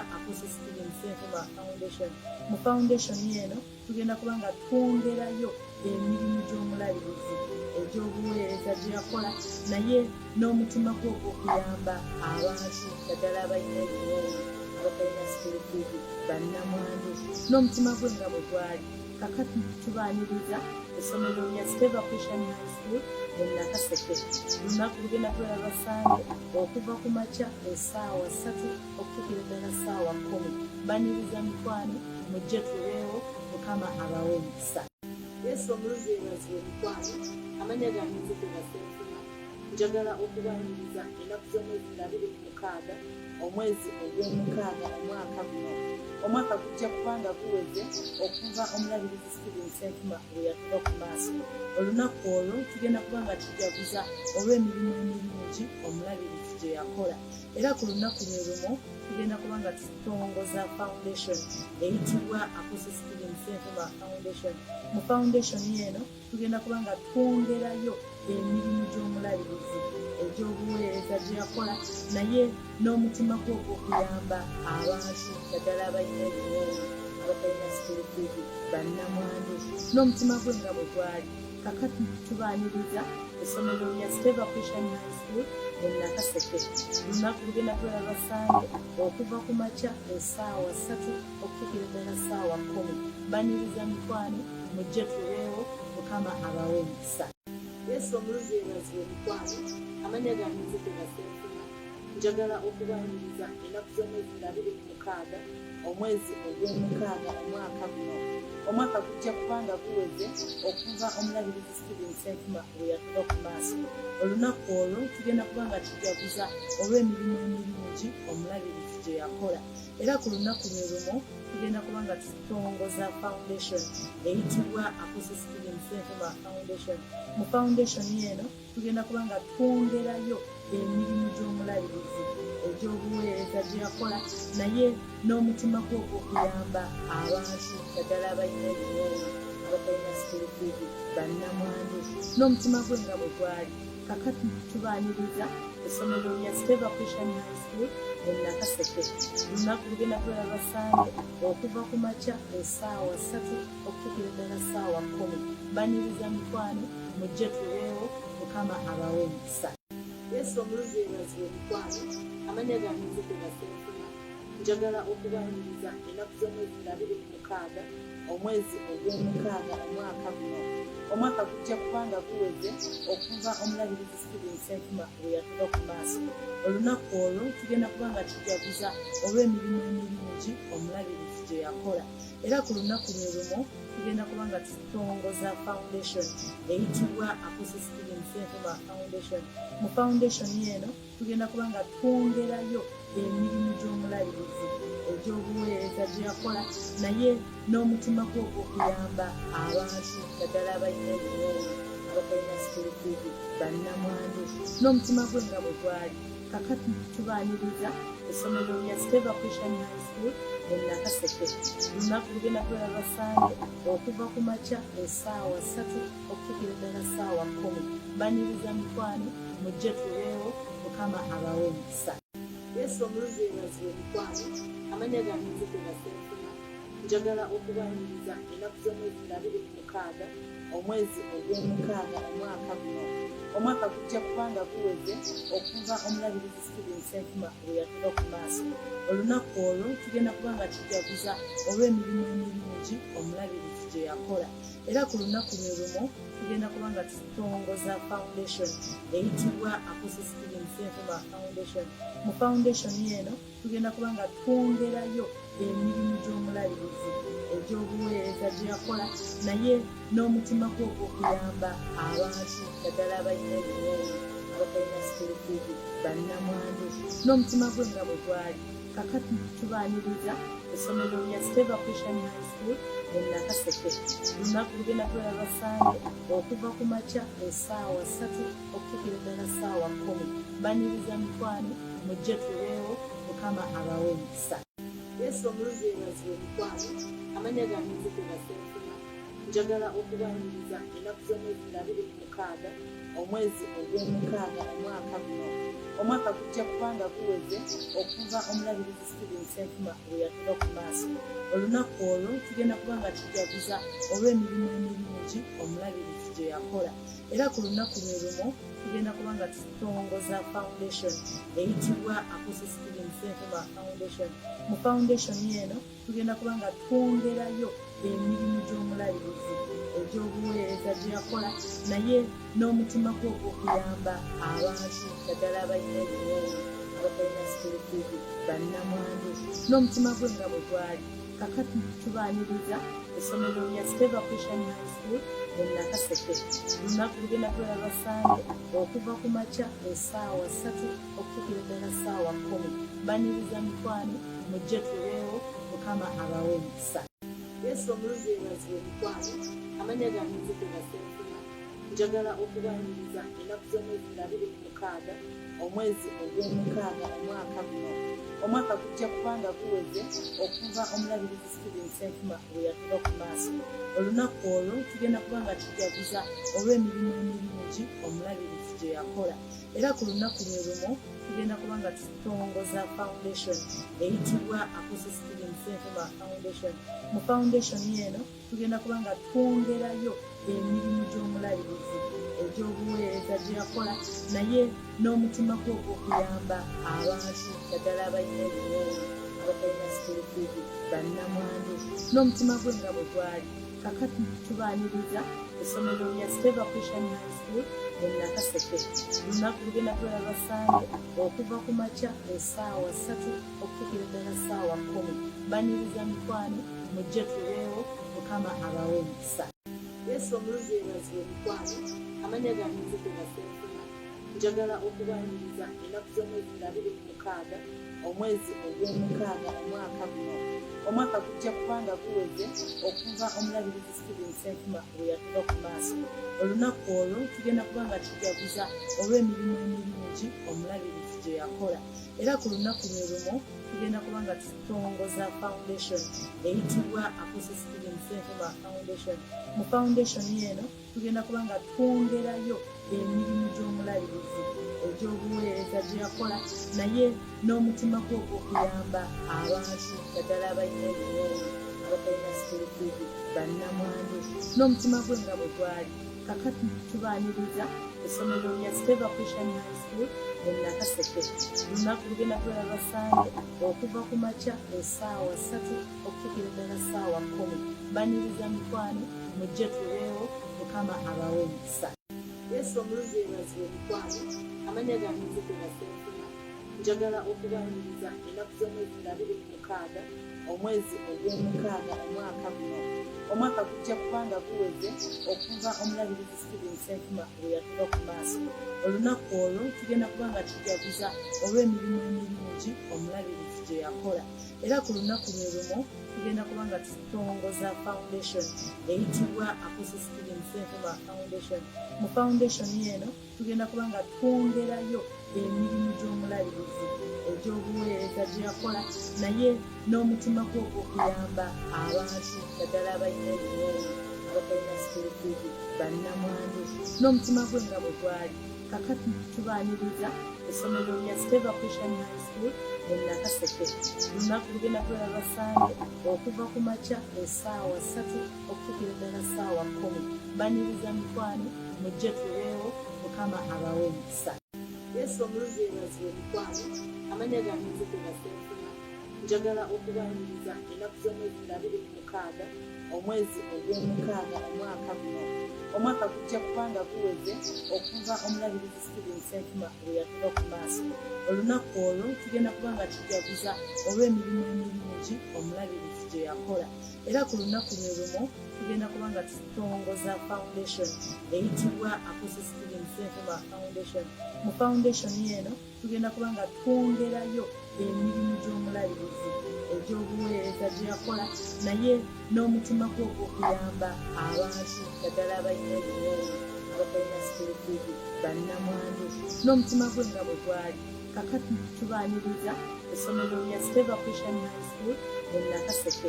Senfuma foundation. Mu foundation eno tugenda kubanga twongerayo emirimu gy'omulabirizi egy'obuweereza gye yakola, naye n'omutima gwe ogw'okuyamba abantu naddala abalina ebinoono abatalina sikulutuubi bannamwandu, n'omutima gwe nga bwe gwali. Kakati tubaaniriza essomero lya Favour High School mu Nakaseke. Lunaku lugenda kulaba Basande okuva ku makya essaawa 3 okutuukira ddala ssaawa 10. Baniriza mikwano mujje tubeewo, Mukama abawe emikisa. Yesu omuluzi yeebazibwe mikwano, amannya gange nzikuba Senfuma. njagala okubaniriza ennaku z'omwezi nga 26 omwezi ogw'omukaaga omwaka guno. Omwaka gujja kubanga guweze okuva omulabirizi Stephen Senfuma bwe yatuva ku maaso. Olunaku olwo tugenda kubanga tujaguza olw'emirimu emirungi omulabirizi gye yakola. Era ku lunaku lwe lumu tugenda kubanga tutongoza foundation eyitibwa Apostle Stephen Senfuma Foundation. Mu foundation eno tugenda kubanga twongerayo emirimu gy'omulabirizi egy'obuweereza gye yakola, naye n'omutima gwe ogw'okuyamba abantu ddala abalina ebiwoobe abatalina sipirituali bannamwandu, n'omutima gwe nga bwe gwali. Kakati tubaaniriza essomero lya Favour High School mu Nakaseke. Lunaku lugenda kubeera Lwasande okuva ku makya essaawa 3 okutuukira ddala ssaawa 10. Baniriza mikwano mujje tubeewo, Mukama abawe omukisa. Yesu omulungi yeebazibwe mikwano, amannya gange nzikira Senfuma. Njagala okubaniriza ennaku z'omwezi nga 26 omwezi ogw'omukaaga omwaka guno. Omwaka gujja kubanga guweze okuva omulabirizi Stephen Senfuma bwe yatuva ku maaso. Olunaku olwo tugenda kubanga tujaguza olw'emirimu emirungi omulabirizi gye yakola. Era ku lunaku lwe lumu tugenda kubanga tutongoza foundation eyitibwa Apostle Stephen Senfuma Foundation. Mu foundation eno tugenda kubanga twongerayo emirimu gy'omulabirizi egy'obuweereza gye yakola, naye n'omutima gwe ogw'okuyamba abantu ddala abalina ebiwoobe abatalina sipirituali bannamwandu, n'omutima gwe nga bwe gwali. Kakati tubaaniriza essomero lya Favour High School mu Nakaseke. Lunaku lugenda kubeera Lwasande okuva ku makya essaawa 3 okutuukira ddala ssaawa 10. Baniriza mikwano mujje tubeewo, Mukama abawe omukisa. Yesu omulungi yeebazibwe mikwano, amannya gange nzikira Senfuma. Njagala okubaniriza ennaku z'omwezi nga 26 omwezi ogw'omukaaga omwaka guno. Omwaka gujja kubanga guweze okuva omulabirizi Stephen Senfuma bwe yatuva ku maaso. Olunaku olwo tugenda kubanga tujaguza olw'emirimu emirungi omulabirizi gye yakola. Era ku lunaku lwe lumu tugenda kubanga tutongoza foundation eyitibwa Apostle Stephen Senfuma Foundation. Mu foundation eno tugenda kubanga twongerayo emirimu gy'omulabirizi egy'obuweereza gye yakola, naye n'omutima gwe ogw'okuyamba abantu ddala abalina ebiwoobe abatalina sipirituali bannamwandu, n'omutima gwe nga bwe gwali. Kakati tubaaniriza essomero lya Favour High School mu Nakaseke. Lunaku lugenda kubeera Lwasande okuva ku makya essaawa 3 okutuukira ddala ssaawa 10. Baniriza mikwano mujje tubeewo, Mukama abawe omukisa. Yesu omulungi yeebazibwe mikwano, amannya gange nzikira Senfuma. Njagala okubaniriza ennaku z'omwezi nga 26 omwezi ogw'omukaaga omwaka guno. Omwaka gujja kubanga guweze okuva omulabirizi Stephen Senfuma bwe yatuva ku maaso. Olunaku olwo tugenda kubanga tujaguza olw'emirimu emirungi omulabirizi gye yakola. Era ku lunaku lwe lumu tugenda kubanga tutongoza foundation eyitibwa Apostle Stephen Senfuma Foundation. Mu foundation eno tugenda kubanga twongerayo emirimu gy'omulabirizi egy'obuweereza gye yakola, naye n'omutima gwe ogw'okuyamba abantu ddala abalina ebiwoobe abatalina sipirituali bannamwandu, n'omutima gwe nga bwe gwali. Kakati tubaaniriza essomero lya Favour High School mu Nakaseke. Lunaku lugenda kubeera Lwasande okuva ku makya essaawa 3 okutuukira ddala ssaawa 10. Baniriza mikwano mujje tubeewo, Mukama abawe omukisa. Yesu omulungi yeebazibwe mikwano, amannya gange nzikira Senfuma. Njagala okubaniriza ennaku z'omwezi nga 26 omwezi ogw'omukaaga omwaka guno. Omwaka gujja kubanga guweze okuva omulabirizi Stephen Senfuma bwe yatuva ku maaso. Olunaku olwo tugenda kubanga tujaguza olw'emirimu emirungi omulabirizi gye yakola. Era ku lunaku lwe lumu tugenda kubanga tutongoza foundation eyitibwa Apostle Stephen Senfuma Foundation. Mu foundation eno tugenda kubanga twongerayo emirimu gy'omulabirizi egy'obuweereza gye yakola, naye n'omutima gwe ogw'okuyamba abantu ddala abalina ebiwoobe abatalina sipirituali bannamwandu, n'omutima gwe nga bwe gwali. kakati tubaaniriza essomero lya Favour High School mu Nakaseke. Lunaku lugenda kulaba Basande okuva ku makya essaawa 3 okutuukira ddala ssaawa 10. Baniriza mikwano mujje tuleewo, Mukama abawe emikisa. Yesu omulungi yeebazibwe mikwano, amannya gange nzikuba Senfuma. Njagala okubaaniriza ennaku z'omwezi 26 omwezi ogw'omukaaga omwaka guno. Omwaka gujja kubanga guweze okuva omulabirizi Stephen Senfuma bwe yatuba ku maaso. Olunaku olwo tugenda kubanga tujaguza olw'emirimu emirungi omulabirizi gye yakola. Era ku lunaku lwe lumu tugenda kubanga tutongoza foundation eyitibwa Apostle Stephen Senfuma Foundation. Mu foundation eno tugenda kubanga twongerayo emirimu gy'omulabirizi egy'obuweereza gye yakola, naye n'omutima gwe ogw'okuyamba abantu ddala abalina ebiwoowo, abatalina sikulufiidi, bannamwandu, n'omutima gwe nga bwe gwali. Kakati tubaaniriza essomero lya Favour High School mu Nakaseke. Lunaku lugenda kulaba Basande okuva ku makya essaawa 3 okutuukira ddala ssaawa 10. Baniriza mikwano mujje tuleewo, Mukama abawe emikisa. Yesu omulungi yeebazibwe mikwano, amannya gange nzikuba Senfuma. Njagala okubaaniriza ennaku z'omwezi 26 omwezi ogw'omukaaga omwaka guno. Omwaka gujja kubanga guweze okuva omulabirizi Stephen Senfuma bwe yatuba ku maaso. Olunaku olwo tugenda kubanga tujaguza olw'emirimu emirungi omulabirizi gye yakola. Era ku lunaku lwe lumu tugenda kubanga tutongoza foundation eyitibwa Apostle Stephen Senfuma Foundation. Mu foundation eno tugenda kubanga twongerayo emirimu gy'omulabirizi egy'obuweereza gye yakola, naye n'omutima gwe ogw'okuyamba abantu ddala abalina ebiwoowo, abatalina sikulufiidi, bannamwandu, n'omutima gwe nga bwe gwali. Kakati tubaaniriza essomero lya Favour High School mu Nakaseke. Lunaku lugenda kulaba Basande okuva ku makya essaawa 3 okutuukira ddala ssaawa 10. Baniriza mikwano mujje tuleewo, Mukama abawe emikisa. Yesu omulungi yeebazibwe mikwano, amannya gange nzikuba Senfuma. Njagala okubaaniriza ennaku z'omwezi 26 omwezi ogw'omukaaga omwaka guno. Omwaka gujja kubanga guweze okuva omulabirizi Stephen Senfuma bwe yatuba ku maaso. Olunaku olwo tugenda kubanga tujaguza olw'emirimu emirungi omulabirizi gye yakola. Era ku lunaku lwe lumu tugenda kubanga tutongoza foundation eyitibwa Apostle Stephen Senfuma Foundation. Mu foundation eno tugenda kubanga twongerayo emirimu gy'omulabirizi egy'obuweereza gye yakola, naye n'omutima gwe ogw'okuyamba abantu ddala abalina ebiwoowo, abatalina sikulufiidi, bannamwandu, n'omutima gwe nga bwe gwali. Kakati tubaaniriza essomero lya Favour High School mu Nakaseke. Lunaku lugenda kulaba Basande okuva ku makya essaawa 3 okutuukira ddala ssaawa 10. Baniriza mikwano mujje tuleewo, Mukama abawe emikisa. Yesu omulungi yeebazibwe mikwano, amannya gange nzikuba Senfuma. Njagala okubaaniriza ennaku z'omwezi 26 omwezi ogw'omukaaga omwaka guno. Omwaka gujja kubanga guweze okuva omulabirizi Stephen Senfuma bwe yatuba ku maaso. Olunaku olwo tugenda kubanga tujaguza olw'emirimu emirungi omulabirizi gye yakola. Era ku lunaku lwe lumu tugenda kubanga tutongoza foundation eyitibwa Apostle Stephen Senfuma Foundation. Mu foundation eno tugenda kubanga twongerayo emirimu gy'omulabirizi egy'obuweereza gye yakola, naye n'omutima gwe ogw'okuyamba abantu ddala abalina ebiwoowo, abatalina sikulufiidi, bannamwandu, n'omutima gwe nga bwe gwali. Kakati tubaaniriza essomero lya Favour High School mu Nakaseke.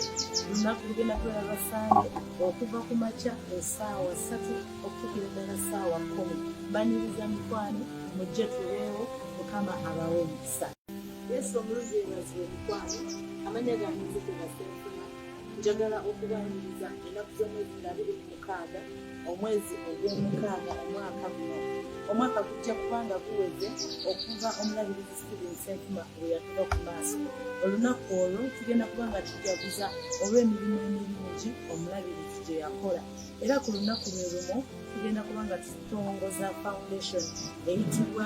Lunaku lugenda kulaba Basande okuva ku makya essaawa 3 okutuukira ddala ssaawa 10. Baniriza mikwano mujje tuleewo, Mukama abawe emikisa. Yesu omulungi yeebazibwe mikwano, amannya gange nzikuba Senfuma. Njagala okubaaniriza ennaku z'omwezi 26 omwezi ogw'omukaaga omwaka guno. Omwaka gujja kubanga guweze okuva omulabirizi Stephen Senfuma bwe yatuba ku maaso. Olunaku olwo tugenda kubanga tujaguza olw'emirimu emirungi omulabirizi gye yakola. Era ku lunaku lwe lumu tugenda kuba nga tutongoza foundation eyitibwa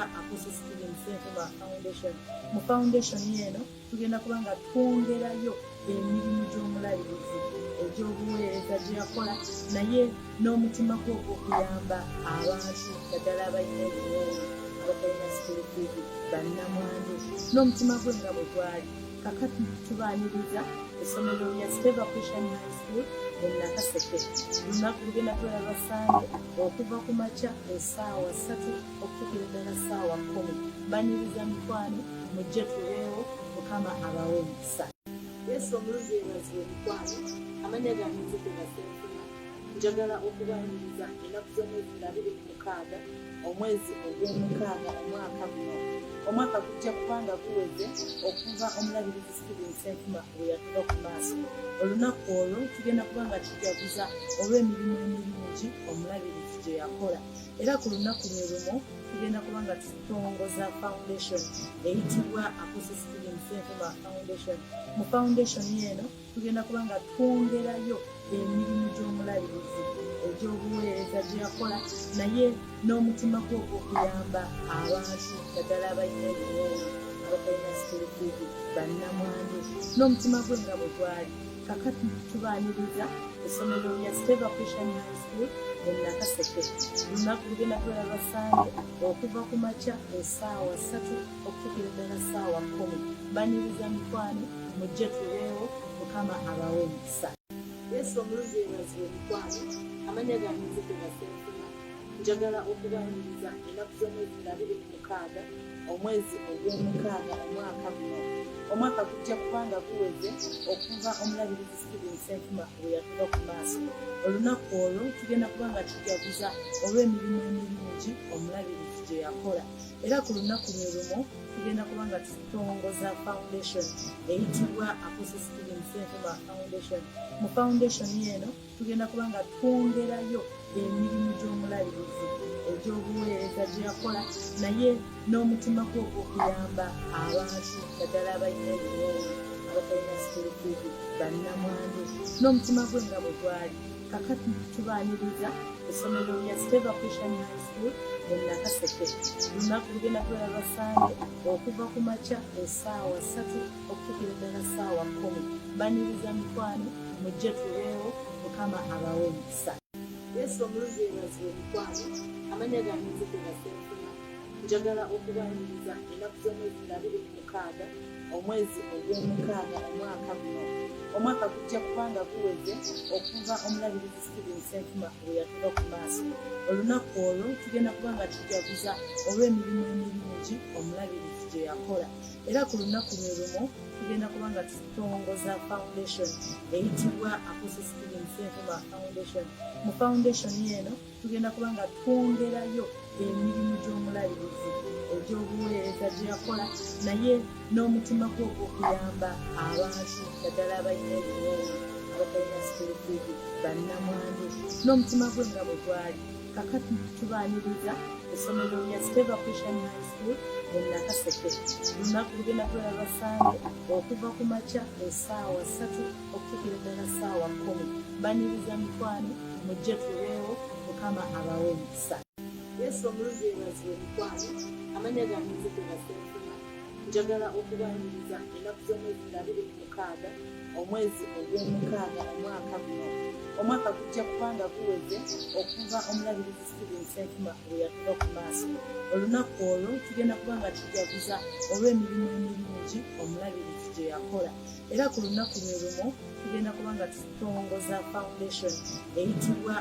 Senfuma foundation. Mu foundation eno tugenda kuba nga twongerayo emirimu gy'omulabirizi egy'obuweereza gye yakola naye n'omutima gwe ogw'okuyamba abantu naddala abalina ebiwoobe abatalina sikirikidi bannamwandu n'omutima gwe nga bwe gwali kakati tubaaniriza essomero lya Favour High School mu Nakaseke. Lunaku lugenda kulaba Basande okuva ku makya essaawa 3 okutuukira ddala ssaawa 10. Baniriza mikwano mujje tubeewo Mukama abawe emikisa. Yesu omuluzi yeebazibwe mikwano amannya gange nzikuba Senfuma. Njagala okubaniriza ennaku z'omwezi 26 omwezi ogw'omukaaga omwaka guno. Omwaka gujja kubanga guweze okuva omulabirizi Senfuma bwe yatuva ku maaso. Olunaku olwo tugenda kuba nga tujaguza olw'emirimu emirungi omulabirizi gye yakola. Era ku lunaku lwe lumu tugenda kuba nga tutongoza foundation eyitibwa Senfuma foundation. Mu foundation eno tugenda kuba nga twongerayo emirimu gy'omulabirizi egy'obuweereza gye yakola naye n'omutima gwe ogw'okuyamba abantu naddala abalina ebiwoobe abatalina sikirikidi bannamwandu n'omutima gwe nga bwe gwali kakati tubaaniriza essomero lya Favour High School mu Nakaseke. Lunaku lugenda kulaba Basande okuva ku makya essaawa 3 okutuukira ddala ssaawa 10. Baniriza mikwano mujje tubeewo Mukama abawe emikisa. Yesu omuluzi yeebazibwe mikwano amannya gange nzikuba Senfuma. Njagala okubaniriza ennaku z'omwezi 26 omwezi ogw'omukaaga omwaka guno. Omwaka gujja kubanga guweze okuva omulabirizi Senfuma bwe yatuva ku maaso. Olunaku olwo tugenda kuba nga tujaguza olw'emirimu emirungi omulabirizi gye yakola. Era ku lunaku lwe lumu tugenda kuba nga tutongoza foundation eyitibwa Senfuma foundation. Mu foundation eno tugenda kuba nga twongerayo emirimu gy'omulabirizi egy'obuweereza gye yakola naye n'omutima gwe ogw'okuyamba abantu naddala abalina ebiwoobe abatalina sikirikidi bannamwandu n'omutima gwe nga bwe gwali kakati tubaaniriza essomero lya Favour High School mu Nakaseke. Lunaku lugenda kulaba Basande okuva ku makya essaawa 3 okutuukira ddala ssaawa 10. Baniriza mikwano mujje tubeewo Mukama abawe emikisa. Yesu omuluzi yeebazibwe mikwano amannya gange nzikuba Senfuma. Njagala okubaniriza ennaku z'omwezi 26 omwezi ogw'omukaaga omwaka guno. Omwaka gujja kubanga guweze okuva omulabirizi Senfuma bwe yatuva ku maaso. Olunaku olwo tugenda kuba nga tujaguza olw'emirimu emirungi omulabirizi gye yakola. Era ku lunaku lwe lumu tugenda kuba nga tutongoza foundation eyitibwa Senfuma foundation. Mu foundation eno tugenda kuba nga twongerayo emirimu gy'omulabirizi egy'obuweereza gye yakola naye n'omutima gwe ogw'okuyamba abantu naddala abalina ebiwoobe abatalina sikirikidi bannamwandu n'omutima gwe nga bwe gwali kakati tubaaniriza essomero lya Favour High School mu Nakaseke. Lunaku lugenda kulaba Basande okuva ku makya essaawa 3 okutuukira ddala ssaawa 10. Baniriza mikwano mujje tubeewo Mukama abawe emikisa. Yesu omuluzi yeebazibwe mikwano amannya gange nzikuba Senfuma. Njagala okubaniriza ennaku z'omwezi 26 omwezi ogw'omukaaga omwaka guno. Omwaka gujja kubanga guweze okuva omulabirizi Senfuma bwe yatuva ku maaso. Olunaku olwo tugenda kuba nga tujaguza olw'emirimu emirungi omulabirizi gye yakola. Era ku lunaku lwe lumu tugenda kuba nga tutongoza foundation eyitibwa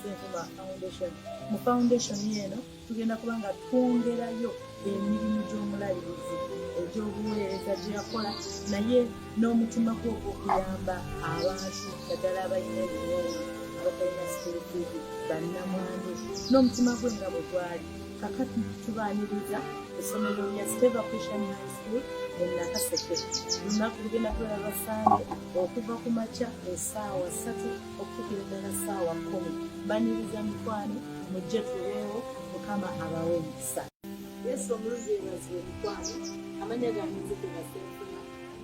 Senfuma foundation. Mu foundation eno tugenda kuba nga twongerayo emirimu gy'omulabirizi egy'obuweereza gye yakola naye n'omutima gwe ogw'okuyamba abantu naddala abalina ebiwoobe abatalina sikirikidi bannamwandu n'omutima gwe nga bwe gwali kakati tubaaniriza essomero lya Favour High School mu Nakaseke. Lunaku lugenda kulaba Basande okuva ku makya essaawa 3 okutuukira ddala ssaawa 10. Baniriza mikwano mujje tubeewo Mukama abawe emikisa. Yesu omuluzi yeebazibwe mikwano amannya gange nzikuba Senfuma.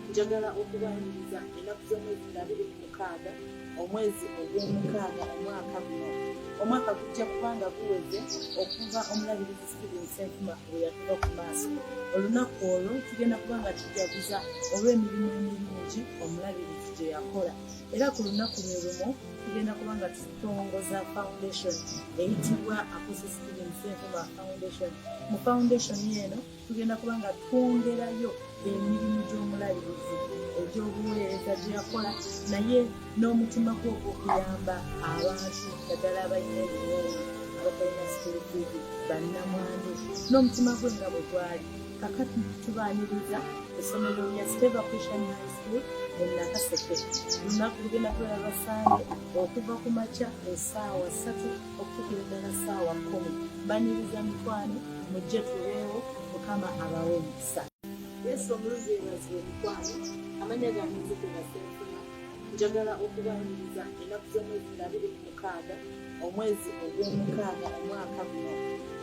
njagala okubaniriza ennaku z'omwezi 26 omwezi ogw'omukaaga omwaka guno. Omwaka gujja kubanga guweze okuva omulabirizi Stephen Senfuma bwe yatuva ku maaso. Olunaku olwo tugenda kubanga tujaguza olw'emirimu emirungi omulabirizi gye yakola. Era ku lunaku lwe lumu tugenda kubanga tutongoza foundation eyitibwa Apostle Stephen Senfuma Foundation. Mu foundation eno tugenda kubanga twongerayo emirimu gy'omulabirizi egy'obuweereza gye yakola, naye n'omutima gwe ogw'okuyamba abantu naddala abalina ebiwoowo, abatalina sikirikidi, bannamwandu, n'omutima gwe nga bwe gwali. Kakati tubaaniriza essomero lya Favour High School mu Nakaseke. Lunaku lugenda kulaba Basande okuva ku makya essaawa 3 okutuukira ddala ssaawa 10. Baniriza mikwano mujje tubeewo, Mukama abawe omukisa. Yesu omuluzi yeebazibwe mikwano, amannya gange nzikuba Senfuma. Njagala okubaniriza ennaku z'omwezi 26 omwezi ogw'omukaaga omwaka guno.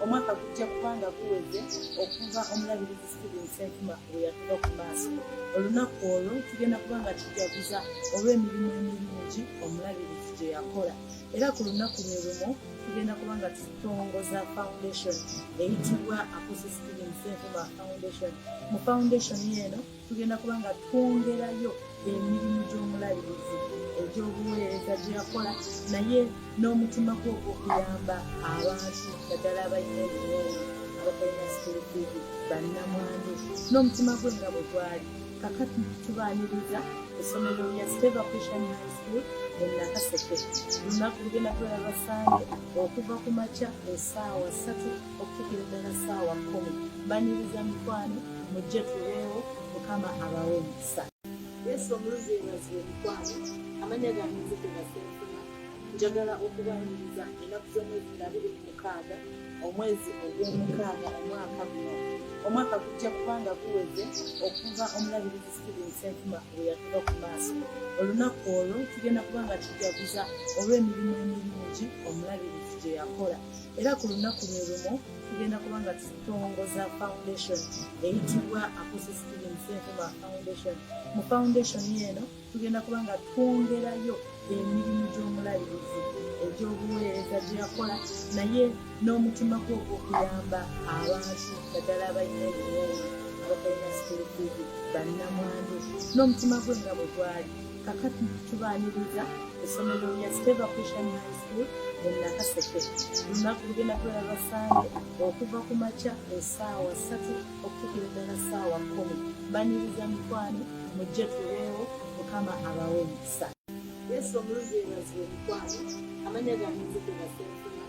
Omwaka gujja kubanga guweze okuva omulabirizi Stephen Senfuma bwe yatuva ku maaso. Olunaku olwo tugenda kubanga tujaguza olw'emirimu emirungi omulabirizi gye yakola. Era ku lunaku lwe lumu tugenda kubanga tutongoza foundation eyitibwa Apostle Stephen Senfuma Foundation. Mu foundation eno tugenda kubanga twongerayo emirimu gy'omulabirizi egy'obuweereza gye yakola, naye n'omutima gwe ogw'okuyamba abantu naddala abalina ebiwoowo, abatalina sikirikidi, bannamwandu, n'omutima gwe nga bwe gwali. Kakati tubaaniriza essomero lya Favour High School mu Nakaseke. Lunaku lugenda kulaba Basande okuva ku makya essaawa 3 okutuukira ddala ssaawa 10. Baniriza mikwano mujje tubeewo, Mukama abawe omukisa. Yesu omuluzi yeebazibwe mikwano, amannya gange nzikuba Senfuma. Njagala okubaniriza ennaku z'omwezi 26 omwezi ogw'omukaaga omwaka guno. Omwaka gujja kubanga guweze okuva omulabirizi Stephen Senfuma bwe yatuva ku maaso. Olunaku olwo tugenda kubanga tujaguza olw'emirimu emirungi omulabirizi gye yakola. Era ku lunaku lwe lumu tugenda kubanga tutongoza foundation eyitibwa Apostle Stephen Senfuma Foundation. Mu foundation eno tugenda kubanga twongerayo emirimu gy'omulabirizi egy'obuweereza gye yakola, naye n'omutima gwe ogw'okuyamba abantu naddala abalina ebiwoowo, abatalina sikirikidi, bannamwandu, n'omutima gwe nga bwe gwali. Kakati tubaaniriza essomero lya Favour High School mu Nakaseke. Lunaku lugenda kulaba Basande okuva ku makya essaawa 3 okutuukira ddala ssaawa 10. Baniriza mikwano mujje tubeewo, Mukama abawe omukisa. Yesu omuluzi yeebazibwe mikwano, amannya gange nzikuba Senfuma.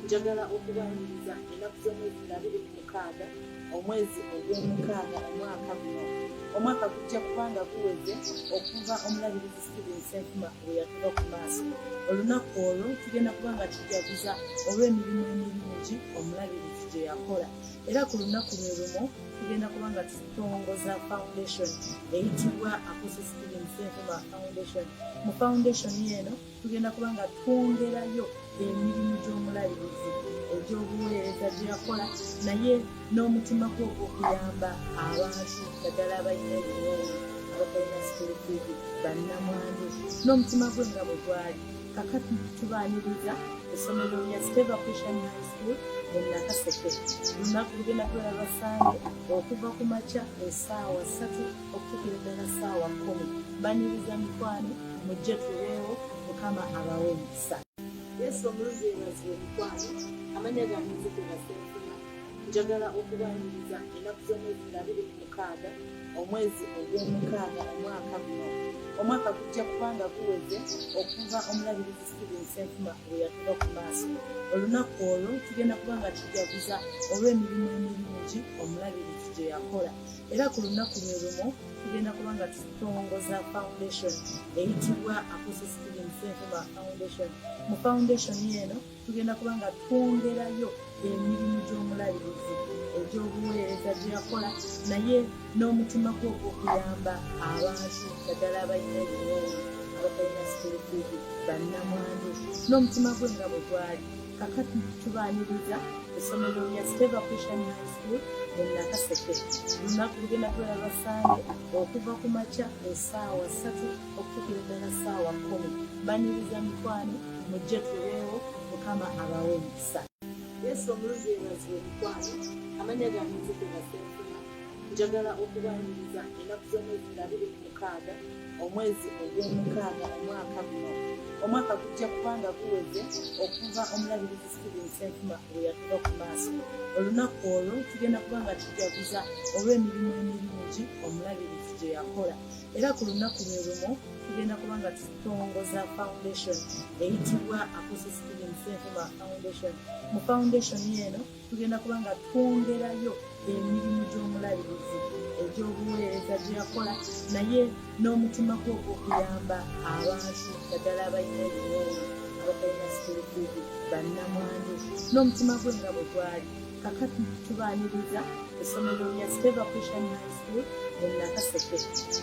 Njagala okubaniriza ennaku z'omwezi 26 omwezi ogw'omukaaga omwaka guno. Omwaka gujja kubanga guweze okuva omulabirizi Stephen Senfuma bwe yatuva ku maaso. Olunaku olwo tugenda kubanga tujaguza olw'emirimu emirungi omulabirizi gye yakola. Era ku lunaku lwe lumu tugenda kubanga tutongoza foundation eyitibwa Apostle Stephen Senfuma Foundation. Mu foundation eno tugenda kubanga twongerayo emirimu gy'omulabirizi egy'obuweereza gye yakola, naye n'omutima gwe ogw'okuyamba abantu naddala abalina ebiwoowo, abatalina sikirikidi, bannamwandu, n'omutima gwe nga bwe gwali. Kakati tubaaniriza essomero lya Favour High School mu Nakaseke. Lunaku lugenda kulaba Basande okuva ku makya essaawa 3 okutuukira ddala ssaawa 10. Baniriza mikwano mujje tubeewo, Mukama abawe omukisa. Yesu omuluzi yeebazibwe mikwano, amannya gange nzikuba Senfuma. Njagala okubaniriza ennaku z'omwezi 26 omwezi ogw'omukaaga omwaka guno. Omwaka gujja kubanga guweze okuva omulabirizi Stephen Senfuma bwe yatuva ku maaso. Olunaku olwo tugenda kubanga tujaguza olw'emirimu emirungi omulabirizi gye yakola. Era ku lunaku lwe lumu tugenda kubanga tutongoza foundation eyitibwa Apostle Stephen Senfuma Foundation. Mu foundation eno tugenda kubanga twongerayo emirimu gy'omulabirizi egy'obuweereza gye yakola, naye n'omutima gwe ogw'okuyamba abantu naddala abalina ebiwoowo, abatalina sikirikidi, bannamwandu, n'omutima gwe nga bwe gwali. Kakati tubaaniriza essomero lya Favour High School mu Nakaseke. Olunaku lugenda kubeera lwa Sande okuva ku makya essaawa 3 okutuukira ddala ssaawa 10. Baniriza mikwano mujje tubeewo, Mukama abawe emikisa. Yesu omulungi yeebazibwe mikwano, amannya gange nzikuba Senfuma. Njagala okubaniriza ennaku z'omwezi 26 omwezi ogw'omukaaga omwaka guno. Omwaka gujja kubanga guweze okuva omulabirizi Stephen Senfuma bwe yatuva ku maaso. Olunaku olwo tugenda kubanga tujaguza olw'emirimu emirungi omulabirizi gye yakola. Era ku lunaku lwe lumu tugenda kubanga tutongoza foundation eyitibwa Apostle Stephen Senfuma Foundation. Mu foundation eno tugenda kubanga twongerayo emirimu gy'omulabirizi egy'obuweereza gye yakola, naye n'omutima gwe ogw'okuyamba abantu baddala abalina ebiwoowo, abatalina sikulutuubi, bannamwandu, n'omutima gwe nga bwe gwali. Kakati tubaaniriza essomero lya Favour High School mu Nakaseke.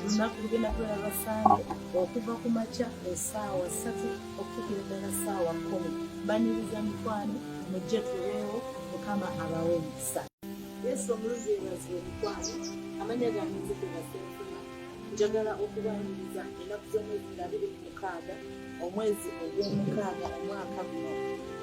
Olunaku lugenda kubeera lwa Sande okuva ku makya essaawa 3 okutuukira ddala ssaawa 10. Baniriza mikwano mujje tubeewo, Mukama abawe emikisa. Yesu omulungi yeebazibwe mikwano, amannya gange nzikuba Senfuma. Njagala okubaniriza ennaku z'omwezi 26 omwezi ogw'omukaaga omwaka guno.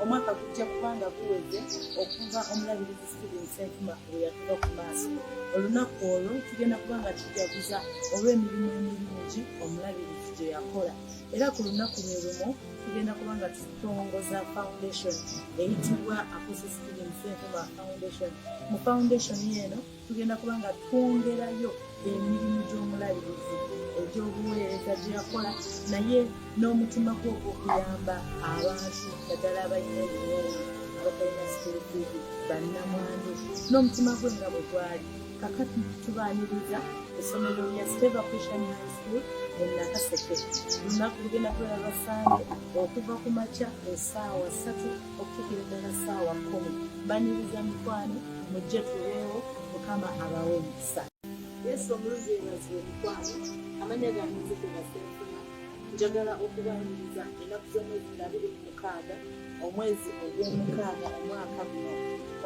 Omwaka gujja kubanga guweze okuva omulabirizi Stephen Senfuma bwe yatuva ku maaso. Olunaku olwo tugenda kubanga tujaguza olw'emirimu emirungi omulabirizi gye yakola. Era ku lunaku lwe lumu tugenda kubanga tutongoza foundation eyitibwa Apostle Stephen Senfuma Foundation. Mu foundation eno tugenda kubanga twongerayo emirimu gy'omulabirizi egy'obuweereza gye yakola, naye n'omutima gwe ogw'okuyamba abantu baddala abalina ebiwoowo, abatalina sikulutuubi, bannamwandu, n'omutima gwe nga bwe gwali. Kakati tubaaniriza essomero lya Favour High School mu Nakaseke. Olunaku lugenda kubeera lwa Sande okuva ku makya essaawa 3 okutuukira ddala ssaawa 10. Baniriza mikwano mujje tubeewo, Mukama abawe emikisa. Yesu omulungi yeebazibwe mikwano, amannya gange nzikuba Senfuma. Njagala okubaniriza ennaku z'omwezi 26 omwezi ogw'omukaaga omwaka guno.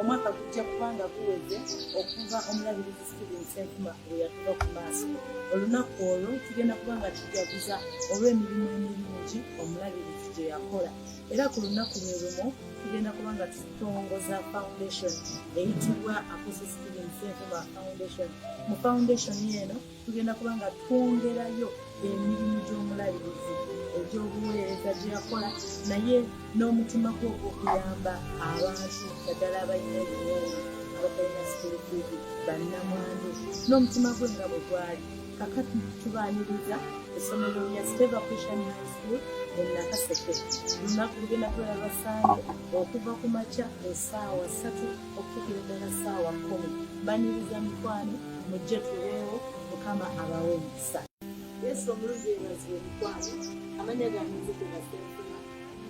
Omwaka gujja kubanga guweze okuva omulabirizi Stephen Senfuma bwe yatuva ku maaso. Olunaku olwo tugenda kubanga tujaguza olw'emirimu emirungi omulabirizi gye yakola. Era ku lunaku lwe lumu tugenda kubanga tutongoza foundation eyitibwa Apostle Stephen Senfuma Foundation. Mu foundation eno tugenda kubanga twongerayo emirimu gy'omulabirizi egy'obuweereza gye yakola, naye n'omutima gwe ogw'okuyamba abantu baddala abalina ebiwoowo, abatalina sikulutuubi, bannamwandu, n'omutima gwe nga bwe gwali. Kakati tubaaniriza essomero lya Favour High School mu Nakaseke. Olunaku lugenda kubeera lwa Sande okuva ku makya essaawa 3 okutuukira ddala ssaawa 10. Baniriza mikwano mujje tubeewo, Mukama abawe emikisa. Yesu omulungi yeebazibwe mikwano, amannya gange nzikuba Senfuma.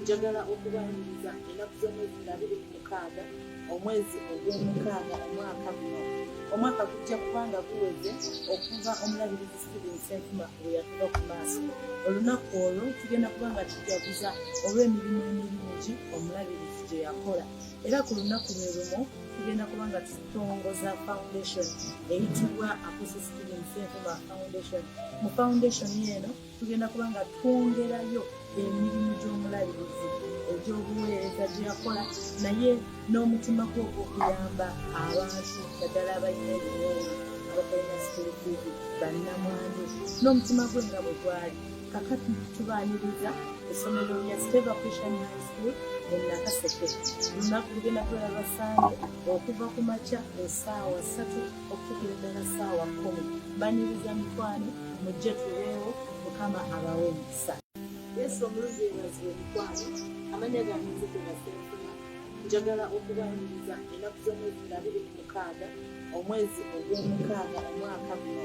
Njagala okubaniriza ennaku z'omwezi 26 omwezi ogw'omukaaga omwaka guno. Omwaka gujja kubanga guweze okuva omulabirizi Stephen Senfuma bwe yatuva ku maaso. Olunaku olwo tugenda kubanga tujaguza olw'emirimu emirungi omulabirizi gye yakola. Era ku lunaku lwe lumu tugenda kubanga tutongoza foundation eyitibwa Apostle Stephen Senfuma Foundation. Mu foundation eno tugenda kubanga twongerayo emirimu gy'omulabirizi egy'obuweereza gye yakola, naye n'omutima gwe ogw'okuyamba abantu baddala abalina ebiwoowo, abatalina sikulutuubi, bannamwandu, n'omutima gwe nga bwe gwali. Kakati tubaaniriza essomero lya Favour High School mu Nakaseke. Olunaku lugenda kubeera lwa Sande okuva ku makya essaawa 3 okutuukira ddala ssaawa 10. Baniriza mikwano mujje tubeewo, Mukama abawe emikisa. Yesu omulungi yeebazibwe mikwano, amannya gange nzikuba Senfuma. Njagala okubaniriza ennaku z'omwezi 26 omwezi ogw'omukaaga omwaka guno.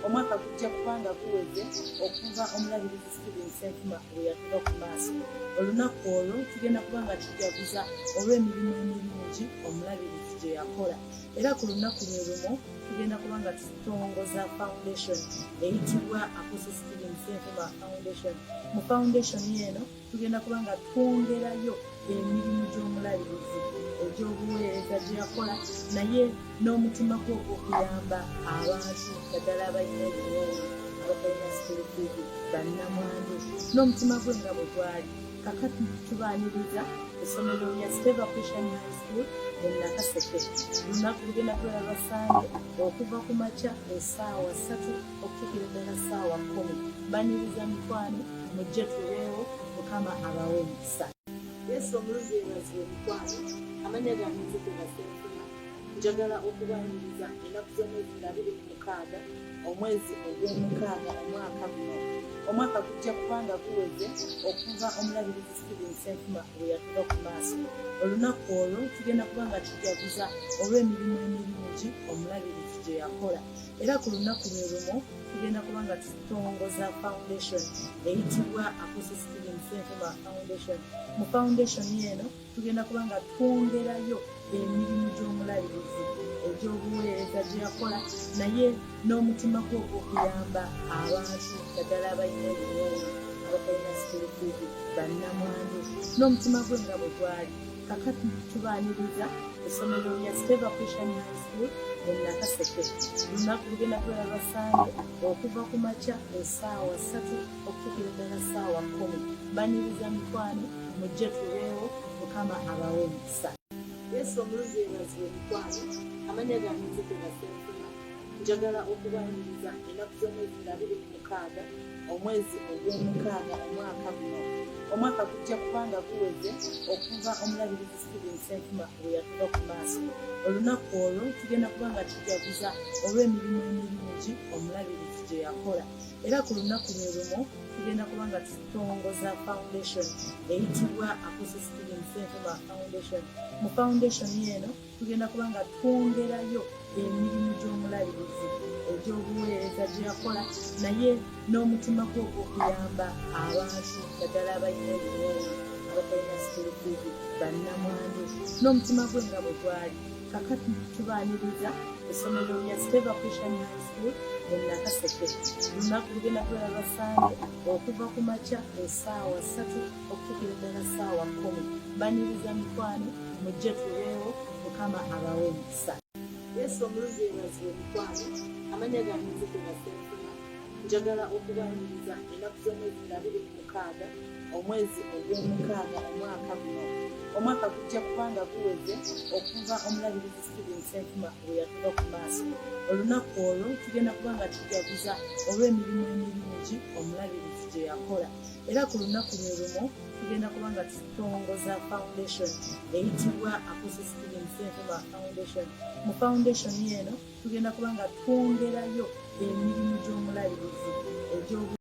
Omwaka gujja kubanga guweze okuva omulabirizi Stephen Senfuma bwe yatuva ku maaso. Olunaku olwo tugenda kubanga tujaguza olw'emirimu emirungi omulabirizi gye yakola. Era ku lunaku lwe lumu tugenda kubanga tutongoza foundation eyitibwa Apostle Stephen Senfuma Foundation. Mu foundation eno tugenda kubanga twongerayo emirimu gy'omulabirizi egy'obuweereza gye yakola naye n'omutima gwe ogw'okuyamba abantu ddala abalina ebiwoowo abatalina sikulutuubi bannamwandu n'omutima gwe nga bwe gwali kakati tubaaniriza essomero lya Favour High School e Nakaseke lunaku lugenda kubeera Basande okuva ku makya essaawa 3 okutuukira ddala ssaawa 10 baniriza mikwano mujje tubeewo Mukama abawe emikisa. Yesu omulungi yeebazibwe mikwano amannya gange nzikuba Senfuma njagala okubaniriza ennaku z'omwezi 26 omwezi ogw'omukaaga omwaka guno omwaka gujja kubanga guweze okuva omulabirizi Stephen Senfuma bwe yatuva ku maaso olunaku olwo tugenda kubanga tujaguza olw'emirimu emirungi omulabirizi gye yakola era ku lunaku lwe lumu tugenda kubanga tutongoza foundation eyitibwa Apostle Stephen Senfuma Foundation. Mu foundation eno tugenda kubanga twongerayo emirimu gy'omulabirizi egy'obuweereza gye yakola naye n'omutima gwe ogw'okuyamba abantu ddala abalina ebiwoowo abatalina sikulutuubi bannamwandu n'omutima gwe nga bwe gwali kakati tubaaniriza essomero lya Favour High School e Nakaseke lunaku lugenda kubeera Basande okuva ku makya essaawa 3 okutuukira ddala ssaawa 10 baniriza mikwano mujje tubeewo Mukama abawe emikisa. Yesu omulungi yeebazibwe mikwano amannya gange nzikuba Senfuma njagala okubaniriza ennaku z'omwezi 26 omwezi ogw'omukaaga omwaka guno omwaka gujja kubanga guweze okuva omulabirizi Stephen Senfuma bwe yatuva ku maaso olunaku olwo tugenda kubanga tujaguza olw'emirimu emirungi omulabirizi gye yakola era ku lunaku lwe lumu tugenda kubanga tutongoza foundation eyitibwa Apostle Stephen Senfuma Foundation. Mu foundation eno tugenda kubanga twongerayo emirimu gy'omulabirizi egy'obuweereza gye yakola naye n'omutima gwe ogw'okuyamba abantu ddala abalina ebiwoowo abatalina sikulutuubi bannamwandu n'omutima gwe nga bwe gwali kakati tubaaniriza essomero lya Favour High School e Nakaseke lunaku lugenda kubeera Basande okuva ku makya essaawa 3 okutuukira ddala ssaawa 10 baniriza mikwano mujje tubeewo Mukama abawe emikisa. Yesu omulungi yeebazibwe mikwano amannya gange nzikuba Senfuma njagala okubaniriza ennaku z'omwezi 26 omwezi ogw'omukaaga omwaka guno omwaka gujja kubanga guweze okuva omulabirizi Stephen Senfuma bwe yatuva ku maaso olunaku olwo tugenda kubanga tujaguza olw'emirimu emirungi omulabirizi gye yakola era ku lunaku lwe lumu tugenda kubanga tutongoza foundation eyitibwa Apostle Stephen Senfuma Foundation. Mu foundation eno tugenda kubanga twongerayo emirimu gy'omulabirizi egy'obu